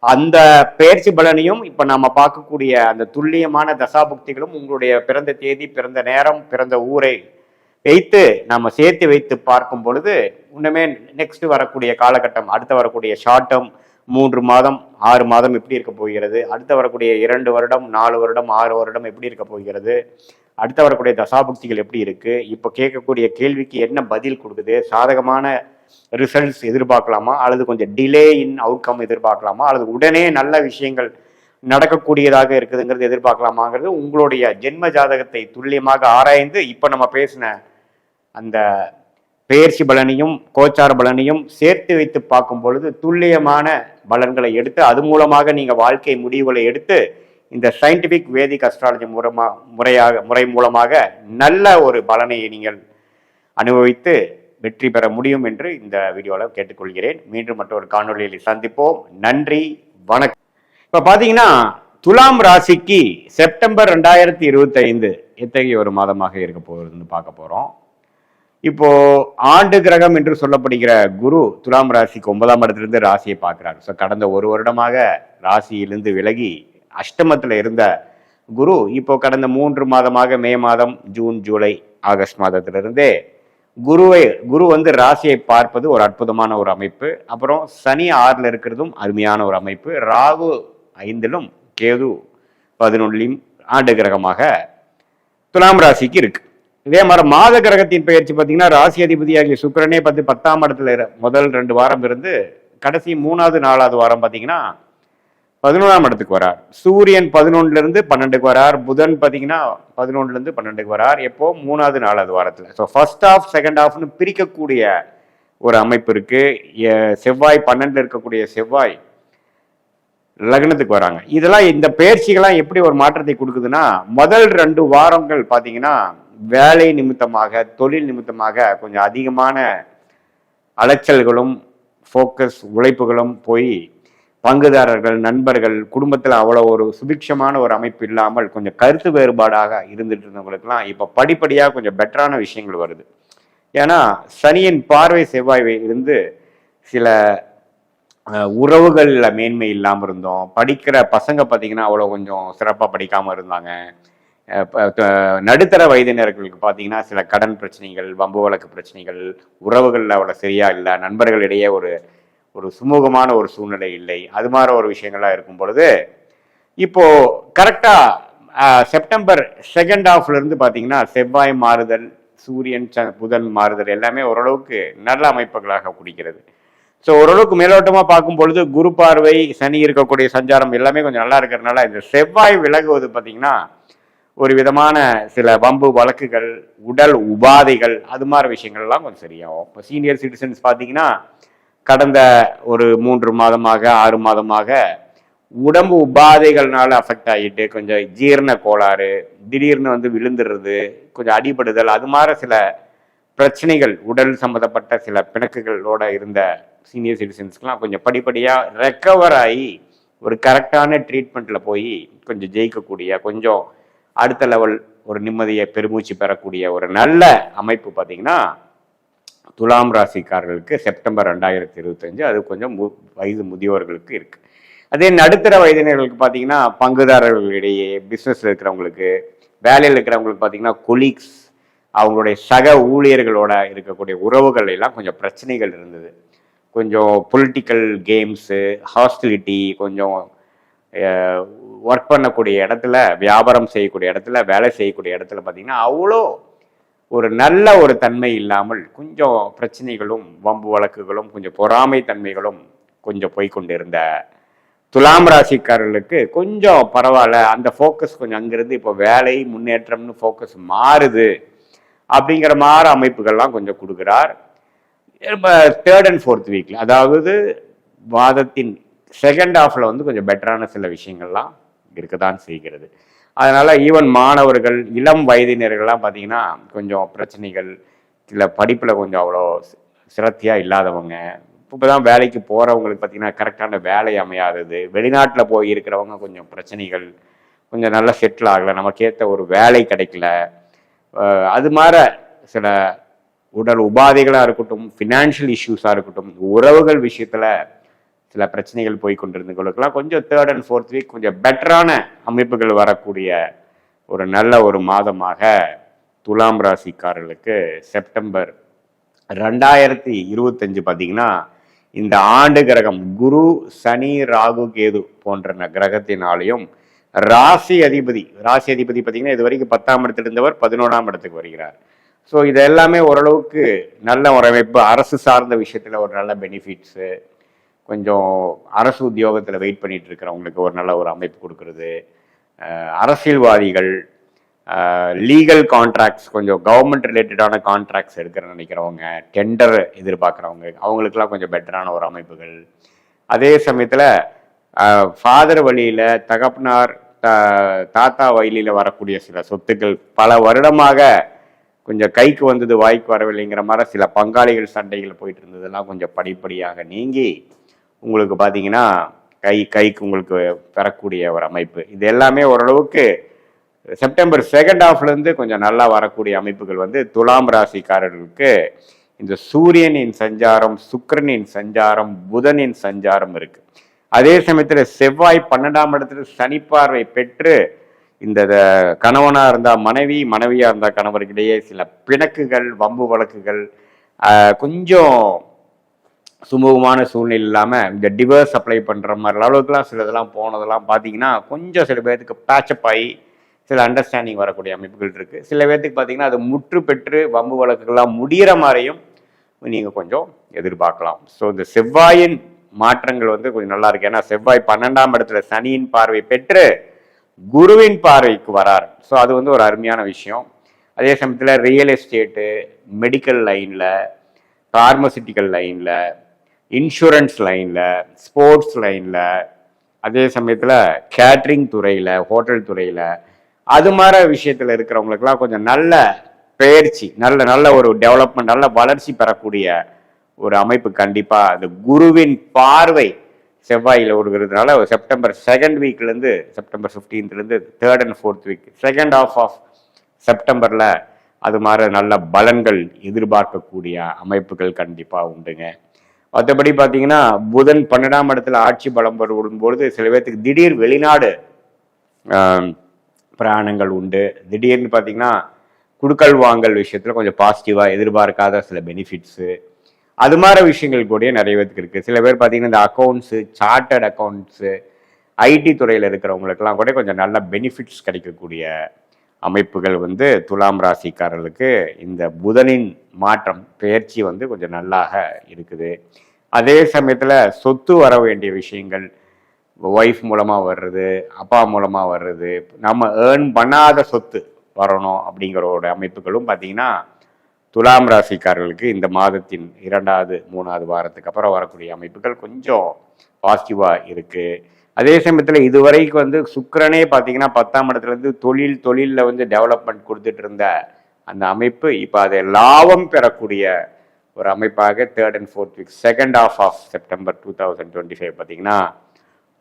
அந்த பயிற்சி பலனையும் இப்போ நம்ம பார்க்கக்கூடிய அந்த துல்லியமான தசாபுக்திகளும் உங்களுடைய பிறந்த தேதி, பிறந்த நேரம், பிறந்த ஊரை வைத்து நம்ம சேர்த்து வைத்து பார்க்கும் பொழுது இன்னுமே நெக்ஸ்ட் வரக்கூடிய காலகட்டம், அடுத்து வரக்கூடிய ஷார்ட் டேர்ம் 3 மாதம் 6 மாதம் எப்படி இருக்க போகிறது, அடுத்து வரக்கூடிய 2 வருடம் 4 வருடம் 6 வருடம் எப்படி இருக்க போகிறது, அடுத்து வரக்கூடிய தசாபுக்திகள் எப்படி இருக்கு, இப்போ கேட்கக்கூடிய கேள்விக்கு என்ன பதில் கொடுக்குது, சாதகமான ரிசல்ட்ஸ் எதிர்பார்க்கலாமா அல்லது கொஞ்சம் டிலே இன் அவுட்கம் எதிர்பார்க்கலாமா அல்லது உடனே நல்ல விஷயங்கள் நடக்கக்கூடியதாக இருக்குதுங்கிறது எதிர்பார்க்கலாமாங்கிறது உங்களுடைய ஜென்ம ஜாதகத்தை துல்லியமாக ஆராய்ந்து இப்போ நம்ம பேசின அந்த பெயர்ச்சி பலனையும் கோச்சார பலனையும் சேர்த்து வைத்து பார்க்கும் பொழுது துல்லியமான பலன்களை எடுத்து அது மூலமாக நீங்கள் வாழ்க்கை முடிவுகளை எடுத்து இந்த சயின்டிபிக் வேதிக் அஸ்ட்ராலஜி முறை மூலமாக நல்ல ஒரு பலனை நீங்கள் அனுபவித்து வெற்றி பெற முடியும் என்று இந்த வீடியோவில் கேட்டுக்கொள்கிறேன். மீண்டும் மற்றொரு காணொலியில் சந்திப்போம். நன்றி, வணக்கம். இப்போ பார்த்தீங்கன்னா துலாம் ராசிக்கு செப்டம்பர் 2025 எத்தகைய ஒரு மாதமாக இருக்க போகுதுன்னு பார்க்க போகிறோம். இப்போ ஆண்டு கிரகம் என்று சொல்லப்படுகிற குரு துலாம் ராசிக்கு 9ஆம் இடத்திலிருந்து ராசியை பார்க்கிறார். ஸோ கடந்த ஒரு வருடமாக ராசியிலிருந்து விலகி அஷ்டமத்தில் இருந்த குரு இப்போ கடந்த 3 மாதமாக மே மாதம், ஜூன், ஜூலை, ஆகஸ்ட் மாதத்திலிருந்தே குரு வந்து ராசியை பார்ப்பது ஒரு அற்புதமான ஒரு அமைப்பு. அப்புறம் சனி 6ல் இருக்கிறதும் அருமையான ஒரு அமைப்பு. ராகு 5லும் கேது 11லும் ஆண்டு கிரகமாக துலாம் ராசிக்கு இருக்கு. இதே மாதிரி மாத கிரகத்தின் பயிற்சி பார்த்தீங்கன்னா ராசி அதிபதியாகிய சுக்கிரனே 10ஆம் இடத்துல முதல் 2 வாரம் இருந்து கடைசி 3வது 4வது வாரம் பார்த்தீங்கன்னா 11ஆம் இடத்துக்கு வரார். சூரியன் 11லிருந்து 12க்கு வரார். புதன் பார்த்தீங்கன்னா 11லிருந்து 12க்கு வரார். எப்போ 3வது 4வது வாரத்தில். ஸோ ஃபர்ஸ்ட் ஆஃப் செகண்ட் ஆஃப்னு பிரிக்கக்கூடிய ஒரு அமைப்பு இருக்கு. செவ்வாய் 12ல் இருக்கக்கூடிய செவ்வாய் லக்னத்துக்கு வராங்க. இதெல்லாம் இந்த பயிற்சிகள்லாம் எப்படி ஒரு மாற்றத்தை கொடுக்குதுன்னா, முதல் 2 வாரங்கள் பார்த்தீங்கன்னா வேலை நிமித்தமாக, தொழில் நிமித்தமாக கொஞ்சம் அதிகமான அலைச்சல்களும் ஃபோக்கஸ் உழைப்புகளும் போய் பங்குதாரர்கள், நண்பர்கள், குடும்பத்தில் அவ்வளோ ஒரு சுபிக்ஷமான ஒரு அமைப்பு இல்லாமல் கொஞ்சம் கருத்து வேறுபாடாக இருந்துட்டு இருந்தவங்களுக்கெல்லாம் இப்போ படிப்படியாக கொஞ்சம் பெட்டரான விஷயங்கள் வருது. ஏன்னா சனியின் பார்வை செவ்வாய் இருந்து சில உறவுகளில் மேன்மை இல்லாமல் இருந்தோம். படிக்கிற பசங்க பார்த்தீங்கன்னா அவ்வளோ கொஞ்சம் சிறப்பாக படிக்காமல் இருந்தாங்க. நடுத்தர வயதினர்களுக்கு பார்த்தீங்கன்னா சில கடன் பிரச்சனைகள், வம்பு வழக்கு பிரச்சனைகள், உறவுகளில் அவ்வளோ சரியா இல்லை, நண்பர்களிடையே ஒரு சுமூகமான ஒரு சூழ்நிலை இல்லை, அது மாதிரி ஒரு விஷயங்கள்லாம் இருக்கும் பொழுது இப்போ கரெக்டாக செப்டம்பர் செகண்ட் ஹாஃப்ல இருந்து பார்த்தீங்கன்னா செவ்வாய் மாறுதல், சூரியன் புதன் மாறுதல் எல்லாமே ஓரளவுக்கு நல்ல அமைப்புகளாக குடிக்கிறது. ஸோ ஓரளவுக்கு மேலோட்டமாக பார்க்கும் பொழுது குரு பார்வை, சனி இருக்கக்கூடிய சஞ்சாரம் எல்லாமே கொஞ்சம் நல்லா இருக்கிறதுனால இந்த செவ்வாய் விலகுவது பார்த்தீங்கன்னா ஒரு விதமான சில வம்பு வழக்குகள், உடல் உபாதைகள், அது மாதிரி விஷயங்கள்லாம் கொஞ்சம் சரியாகும். இப்போ சீனியர் சிட்டிசன்ஸ் பார்த்தீங்கன்னா கடந்த ஒரு 3 மாதமாக 6 மாதமாக உடம்பு உபாதைகள்னால அஃபெக்ட் ஆகிட்டு கொஞ்சம் ஜீரண கோளாறு, திடீர்னு வந்து விழுந்துடுறது, கொஞ்சம் அடிபடுதல், அது மாதிரி சில பிரச்சனைகள், உடல் சம்மந்தப்பட்ட சில பிணக்குகளோட இருந்த சீனியர் சிட்டிசன்ஸ்க்கெலாம் கொஞ்சம் படிப்படியாக ரெக்கவர் ஆகி ஒரு கரெக்டான ட்ரீட்மெண்ட்டில் போய் கொஞ்சம் ஜெயிக்கக்கூடிய, கொஞ்சம் அடுத்த லெவல் ஒரு நிம்மதியை பெருமூச்சு பெறக்கூடிய ஒரு நல்ல அமைப்பு பார்த்தீங்கன்னா துலாம் ராசிக்காரர்களுக்கு செப்டம்பர் 2025 அது கொஞ்சம் வயது முதியோர்களுக்கு இருக்கு. அதே நடுத்தர வயதினர்களுக்கு பார்த்தீங்கன்னா பங்குதாரர்களிடையே, பிஸ்னஸில் இருக்கிறவங்களுக்கு, வேலையில் இருக்கிறவங்களுக்கு பார்த்தீங்கன்னா கொலீக்ஸ், அவங்களுடைய சக ஊழியர்களோட இருக்கக்கூடிய உறவுகள் எல்லாம் கொஞ்சம் பிரச்சனைகள் இருந்தது. கொஞ்சம் பொலிட்டிக்கல் கேம்ஸு, ஹாஸ்டிலிட்டி, கொஞ்சம் ஒர்க் பண்ணக்கூடிய இடத்துல, வியாபாரம் செய்யக்கூடிய இடத்துல, வேலை செய்யக்கூடிய இடத்துல பார்த்தீங்கன்னா அவ்வளோ ஒரு நல்ல ஒரு தன்மை இல்லாமல் கொஞ்சம் பிரச்சனைகளும் வம்பு வழக்குகளும் கொஞ்சம் பொறாமை தன்மைகளும் கொஞ்சம் போய்கொண்டிருந்த துலாம் ராசிக்காரர்களுக்கு கொஞ்சம் பரவாயில்ல, அந்த ஃபோக்கஸ் கொஞ்சம் அங்கிருந்து இப்போ வேலை முன்னேற்றம்னு ஃபோக்கஸ் மாறுது அப்படிங்கிற மாதிரி அமைப்புகள்லாம் கொஞ்சம் கொடுக்குறார். தேர்ட் அண்ட் ஃபோர்த் வீக்ல, அதாவது வாதத்தின் செகண்ட் ஹாஃப்ல வந்து கொஞ்சம் பெட்டரான சில விஷயங்கள்லாம் இருக்கதான் செய்கிறது. அதனால ஈவன் மாணவர்கள், இளம் வயதினர்கள்லாம் பார்த்தீங்கன்னா கொஞ்சம் பிரச்சனைகள், சில படிப்பில் கொஞ்சம் அவ்வளோ சிரத்தையாக இல்லாதவங்க, இப்போ தான் வேலைக்கு போகிறவங்களுக்கு பார்த்தீங்கன்னா கரெக்டான வேலை அமையாதது, வெளிநாட்டில் போய் இருக்கிறவங்க கொஞ்சம் பிரச்சனைகள், கொஞ்சம் நல்லா செட்டில் ஆகலை, நமக்கேற்ற ஒரு வேலை கிடைக்கல, அது மாதிரி சில உடல் உபாதைகளாக இருக்கட்டும், ஃபினான்ஷியல் இஷ்யூஸாக இருக்கட்டும், உறவுகள் விஷயத்தில் சில பிரச்சனைகள் போய் கொண்டிருந்தவங்களுக்கெல்லாம் கொஞ்சம் தேர்ட் அண்ட் ஃபோர்த் வீக் கொஞ்சம் பெட்டரான அமைப்புகள் வரக்கூடிய ஒரு நல்ல ஒரு மாதமாக துலாம் ராசிக்காரர்களுக்கு செப்டம்பர் 2025 பார்த்தீங்கன்னா இந்த ஆண்டு கிரகம் குரு, சனி, ராகு, கேது போன்ற கிரகத்தினாலையும் ராசி அதிபதி பார்த்தீங்கன்னா இது வரைக்கும் 10ஆம் இடத்துல இருந்தவர் 11ஆம் இடத்துக்கு வருகிறார். ஸோ இது எல்லாமே ஓரளவுக்கு நல்ல ஒரு அமைப்பு. அரசு சார்ந்த விஷயத்தில் ஒரு நல்ல பெனிஃபிட்ஸு, கொஞ்சம் அரசு உத்தியோகத்தில் வெயிட் பண்ணிட்டு இருக்கிறவங்களுக்கு ஒரு நல்ல ஒரு அமைப்பு கொடுக்கறது, அரசியல்வாதிகள், லீகல் கான்ட்ராக்ட்ஸ், கொஞ்சம் கவர்மெண்ட் ரிலேட்டடான கான்ட்ராக்ட்ஸ் எடுக்கிறேன்னு நினைக்கிறவங்க, டெண்டர் எதிர்பார்க்குறவங்க, அவங்களுக்கெல்லாம் கொஞ்சம் பெட்டரான ஒரு அமைப்புகள். அதே சமயத்தில் ஃபாதர் வழியில், தகப்பனார், தாத்தா வழியில் வரக்கூடிய சில சொத்துக்கள் பல வருடமாக கொஞ்சம் கைக்கு வந்தது வாய்க்கு வரவில்லைங்கிற மாதிரி சில பங்காளிகள் சண்டைகள் போயிட்டு இருந்ததெல்லாம் கொஞ்சம் படிப்படியாக நீங்கி உங்களுக்கு பார்த்தீங்கன்னா கைக்கு உங்களுக்கு பெறக்கூடிய ஒரு அமைப்பு. இது எல்லாமே ஓரளவுக்கு செப்டம்பர் செகண்ட் ஹாஃப்லேருந்து கொஞ்சம் நல்லா வரக்கூடிய அமைப்புகள் வந்து துலாம் ராசிக்காரர்களுக்கு இந்த சூரியனின் சஞ்சாரம், சுக்கிரனின் சஞ்சாரம், புதனின் சஞ்சாரம் இருக்கு. அதே சமயத்தில் செவ்வாய் 12ஆம் இடத்துல சனி பார்வை பெற்று இந்த கணவனாக இருந்தால் மனைவி, மனைவியாக இருந்தால் கணவர்களிடையே சில பிணக்குகள், வம்பு வழக்குகள், கொஞ்சம் சுமூகமான சூழ்நிலை இல்லாமல் இந்த டிவர்ஸ் அப்ளை பண்ணுற மாதிரி அளவுக்குலாம் சிலதெல்லாம் போனதெல்லாம் பார்த்தீங்கன்னா கொஞ்சம் சில பேர்த்துக்கு பேச்சப் ஆகி சில அண்டர்ஸ்டாண்டிங் வரக்கூடிய அமைப்புகள் இருக்குது. சில பேர்த்துக்கு பார்த்தீங்கன்னா அது முற்று பெற்று வம்பு வழக்குகள்லாம் முடிகிற மாதிரியும் நீங்கள் கொஞ்சம் எதிர்பார்க்கலாம். ஸோ இந்த செவ்வாயின் மாற்றங்கள் வந்து கொஞ்சம் நல்லா இருக்கு. ஏன்னா செவ்வாய் 12ஆம் இடத்துல சனியின் பார்வை பெற்று குருவின் பார்வைக்கு வரார். ஸோ அது வந்து ஒரு அருமையான விஷயம். அதே சமயத்தில் ரியல் எஸ்டேட்டு, மெடிக்கல் லைனில், ஃபார்மசிட்டிக்கல் லைனில், இன்சூரன்ஸ் லைனில், ஸ்போர்ட்ஸ் லைனில், அதே சமயத்தில் கேட்ரிங் துறையில், ஹோட்டல் துறையில், அது மாதிரி விஷயத்தில் இருக்கிறவங்களுக்கெல்லாம் கொஞ்சம் நல்ல பயிற்சி, நல்ல ஒரு டெவலப்மெண்ட், நல்ல வளர்ச்சி பெறக்கூடிய ஒரு அமைப்பு கண்டிப்பாக அந்த குருவின் பார்வை செவ்வாயில் வருகிறதுனால செப்டம்பர் செகண்ட் வீக்லேருந்து செப்டம்பர் 15லேருந்து third and fourth week, second half of செப்டம்பரில் அது மாதிரி நல்ல பலன்கள் எதிர்பார்க்கக்கூடிய அமைப்புகள் கண்டிப்பாக உண்டுங்க. மற்றபடி பார்த்தீங்கன்னா புதன் 12ஆம் இடத்துல ஆட்சி பலம் வரும்பொழுது சில பேர்த்துக்கு திடீர் வெளிநாடு பிரயாணங்கள் உண்டு. திடீர்னு பார்த்தீங்கன்னா குடுக்கல் வாங்கல் விஷயத்தில் கொஞ்சம் பாசிட்டிவாக எதிர்பார்க்காத சில பெனிஃபிட்ஸு, அது மாதிரி விஷயங்கள் கூட நிறைய பேருக்கு இருக்குது. சில பேர் பார்த்தீங்கன்னா இந்த அக்கௌண்ட்ஸு, சார்ட்டர்ட் அக்கௌண்ட்ஸு, ஐடி துறையில் இருக்கிறவங்களுக்கெல்லாம் கூட கொஞ்சம் நல்ல பெனிஃபிட்ஸ் கிடைக்கக்கூடிய அமைப்புகள் வந்து துலாம் ராசிக்காரர்களுக்கு இந்த புதனின் மாற்றம் பெயர்ச்சி வந்து கொஞ்சம் நல்லாக இருக்குது. அதே சமயத்தில் சொத்து வர வேண்டிய விஷயங்கள், ஒய்ஃப் மூலமாக வர்றது, அப்பா மூலமாக வர்றது, நம்ம ஏர்ன் பண்ணாத சொத்து வரணும் அப்படிங்கிற ஒரு அமைப்புகளும் பார்த்தீங்கன்னா துலாம் ராசிக்காரர்களுக்கு இந்த மாதத்தின் 2வது 3வது வாரத்துக்கு அப்புறம் வரக்கூடிய அமைப்புகள் கொஞ்சம் பாசிட்டிவாக இருக்குது. அதே சமயத்தில் இதுவரைக்கும் வந்து சுக்கிரனே பார்த்தீங்கன்னா 10ஆம் இடத்துலேருந்து தொழிலில் வந்து டெவலப்மெண்ட் கொடுத்துட்டு இருந்த அந்த அமைப்பு இப்போ அதை லாபம் பெறக்கூடிய ஒரு அமைப்பாக third and fourth week, second half of September 2025 பார்த்தீங்கன்னா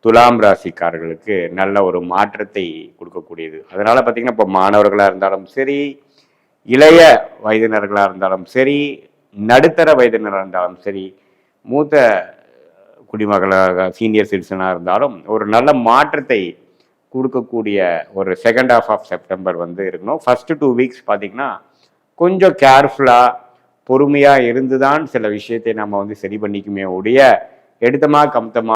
துலாம் ராசிக்காரர்களுக்கு நல்ல ஒரு மாற்றத்தை கொடுக்கக்கூடியது. அதனால் பார்த்தீங்கன்னா இப்போ மாணவர்களாக இருந்தாலும் சரி, இளைய வயதினர்களாக இருந்தாலும் சரி, நடுத்தர வயதினராக இருந்தாலும் சரி, மூத்த குடிமகளாக சீனியர் சிட்டிசனாக இருந்தாலும் ஒரு நல்ல மாற்றத்தை கொடுக்கக்கூடிய ஒரு செகண்ட் ஹாஃப் ஆஃப் செப்டம்பர் வந்து இருக்கணும். ஃபர்ஸ்ட் 2 வீக்ஸ் பார்த்தீங்கன்னா கொஞ்சம் கேர்ஃபுல்லாக பொறுமையாக இருந்து தான் சில விஷயத்தை நம்ம வந்து சரி பண்ணிக்குமே ஒழிய எடுத்தமா கம்தமா